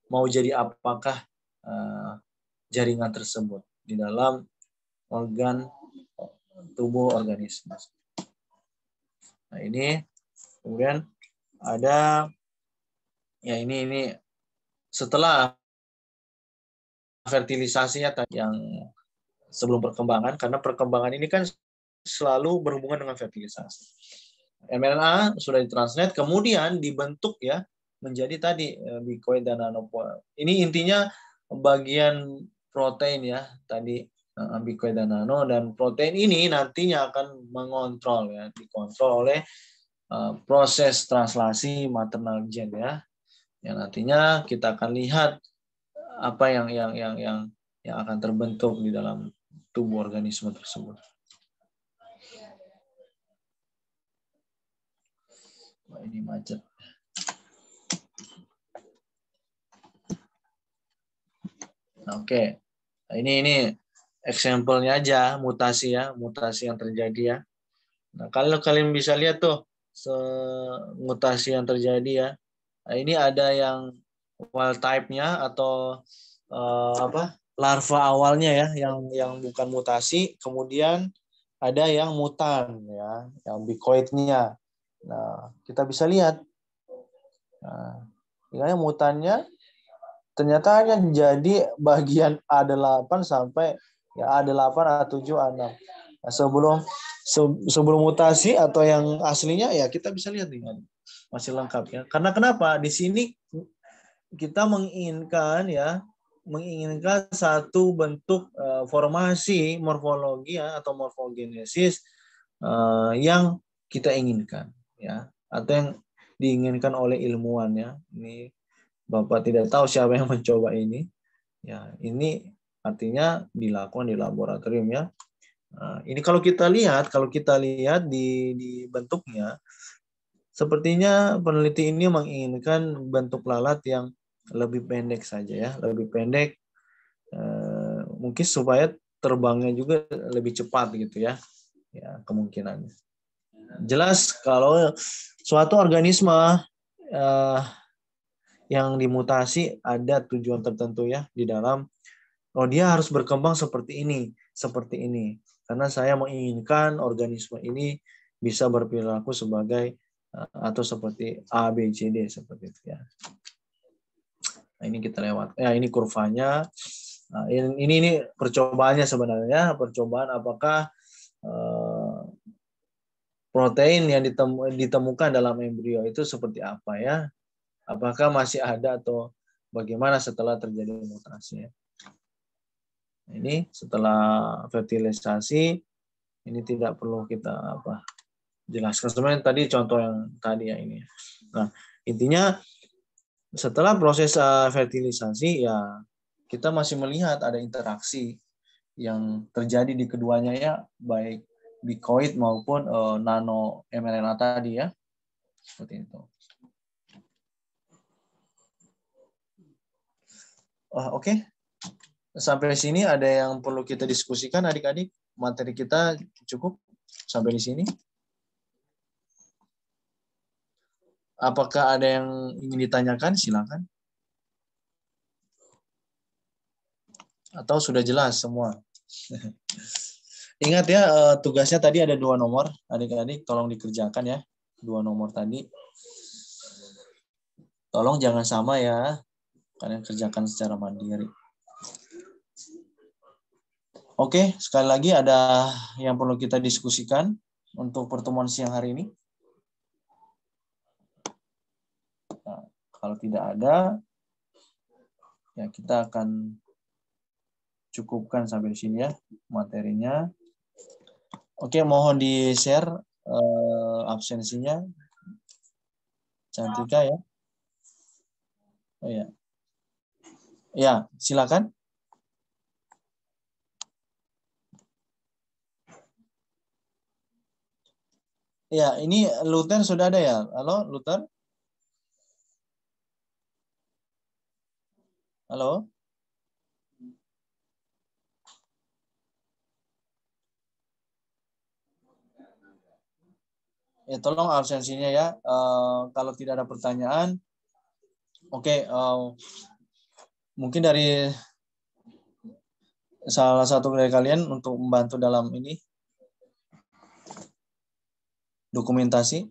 Mau jadi apakah jaringan tersebut di dalam organ tubuh organisme. Nah, ini kemudian ada ya ini setelah fertilisasinya yang sebelum perkembangan, karena perkembangan ini kan selalu berhubungan dengan fertilisasi. mRNA sudah ditranslate, kemudian dibentuk ya menjadi tadi bicoid dan nanopoid. Ini intinya bagian protein ya tadi, bicoid dan nano, dan protein ini nantinya akan mengontrol ya, dikontrol oleh proses translasi maternal gen ya, yang nantinya kita akan lihat apa yang akan terbentuk di dalam tubuh organisme tersebut. Wah, ini macet. Nah, oke. Nah, ini example-nya aja, mutasi yang terjadi ya. Nah, kalau kalian bisa lihat tuh mutasi yang terjadi ya. Nah, ini ada yang wild type-nya atau larva awalnya ya, yang bukan mutasi, kemudian ada yang mutan ya, yang bicoid-nya. Nah, kita bisa lihat. Nah, yang mutannya ternyata hanya jadi bagian A8 sampai ya A8, A7, A6. Nah, sebelum mutasi atau yang aslinya ya kita bisa lihat nih masih lengkap ya. Karena kenapa? Di sini kita menginginkan satu bentuk formasi morfologi ya, atau morfogenesis yang kita inginkan ya, atau yang diinginkan oleh ilmuwan ya. Ini Bapak tidak tahu siapa yang mencoba ini. Ya, ini artinya dilakukan di laboratorium ya. Nah, ini kalau kita lihat di bentuknya, sepertinya peneliti ini menginginkan bentuk lalat yang lebih pendek saja ya, lebih pendek, mungkin supaya terbangnya juga lebih cepat gitu ya. Ya, kemungkinannya. Jelas kalau suatu organisme yang dimutasi ada tujuan tertentu ya di dalam. Oh, dia harus berkembang seperti ini, seperti ini. Karena saya menginginkan organisme ini bisa berperilaku sebagai atau seperti A, B, C, D seperti itu ya. Nah, ini kita lewat. Ya, ini kurvanya. Nah, ini percobaannya sebenarnya, percobaan apakah protein yang ditemukan dalam embrio itu seperti apa ya? Apakah masih ada atau bagaimana setelah terjadi mutasi ya? Ini setelah fertilisasi, ini tidak perlu kita jelaskan. Sebenarnya tadi contoh yang tadi ya ini. Nah, intinya setelah proses fertilisasi ya kita masih melihat ada interaksi yang terjadi di keduanya ya, baik bikoid maupun nano mRNA tadi ya. Seperti itu. Oke. Sampai sini ada yang perlu kita diskusikan adik-adik? Materi kita cukup sampai di sini? Apakah ada yang ingin ditanyakan? Silakan. Atau sudah jelas semua? Ingat ya, tugasnya tadi ada 2 nomor. Adik-adik tolong dikerjakan ya. 2 nomor tadi. Tolong jangan sama ya. Kalian kerjakan secara mandiri. Oke, sekali lagi ada yang perlu kita diskusikan untuk pertemuan siang hari ini? Nah, kalau tidak ada, ya kita akan cukupkan sampai di sini ya materinya. Oke, mohon di-share absensinya. Cantika ya. Oh ya. Ya, silakan. Ya, ini Luther sudah ada ya? Halo, Luther? Halo? Ya, tolong absensinya ya. Kalau tidak ada pertanyaan, oke. Mungkin dari salah satu dari kalian untuk membantu dalam ini dokumentasi.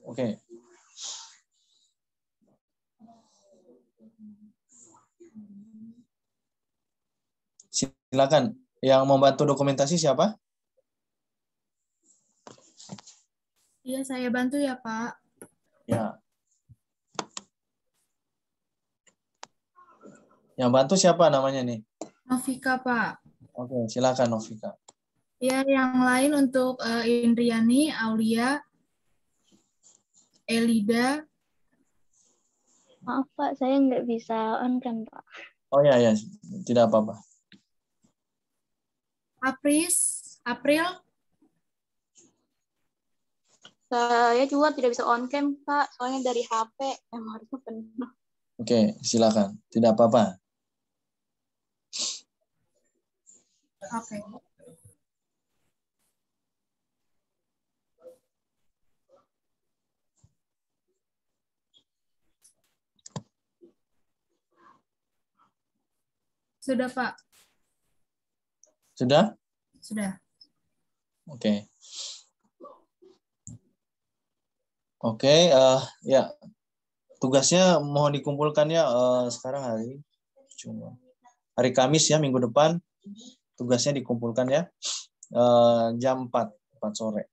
Oke. Silakan. Yang membantu dokumentasi siapa? Iya, saya bantu ya, Pak. Ya. Yang bantu siapa namanya nih? Novika, Pak. Oke, silakan Novika. Ya, yang lain untuk Indriani, Aulia, Elida. Maaf Pak, saya nggak bisa on kan Pak. Oh ya, ya, tidak apa-apa. April. Saya juga tidak bisa on cam, Pak, soalnya dari HP emang harusnya penuh. Oke, silakan. Tidak apa-apa. Oke. Sudah, Pak. Sudah? Sudah. Oke. Oke, ya. Tugasnya mohon dikumpulkan ya sekarang hari Kamis ya, minggu depan. Tugasnya dikumpulkan ya. Jam 4 sore.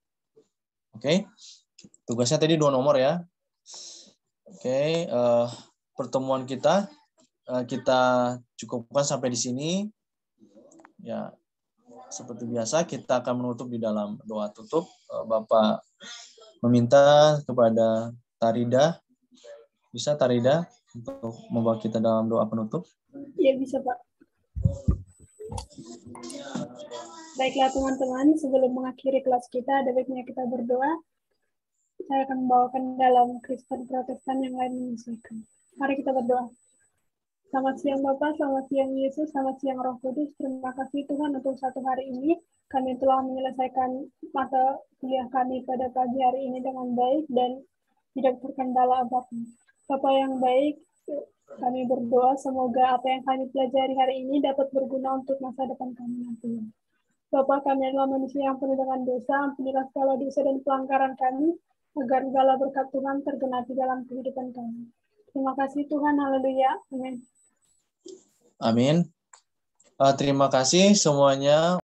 Oke. Tugasnya tadi 2 nomor ya. Oke, pertemuan kita cukupkan sampai di sini. Ya, seperti biasa kita akan menutup di dalam doa tutup. Bapak meminta kepada Tarida, bisa Tarida untuk membawa kita dalam doa penutup? Iya bisa Pak. Baiklah teman-teman, sebelum mengakhiri kelas kita, ada baiknya kita berdoa. Saya akan membawakan dalam Kristen Protestan yang lain menyesuaikan. Mari kita berdoa. Selamat siang Bapak, selamat siang Yesus, selamat siang Roh Kudus. Terima kasih Tuhan untuk satu hari ini. Kami telah menyelesaikan mata kuliah kami pada pagi hari ini dengan baik dan tidak terkendala apapun. Bapak yang baik, kami berdoa semoga apa yang kami pelajari hari ini dapat berguna untuk masa depan kami nantinya. Bapak, kami adalah manusia yang penuh dengan dosa, ampunilah segala dosa dan pelanggaran kami, agar segala berkat Tuhan tergenapi dalam kehidupan kami. Terima kasih Tuhan, haleluya, amin. Amin. Terima kasih semuanya.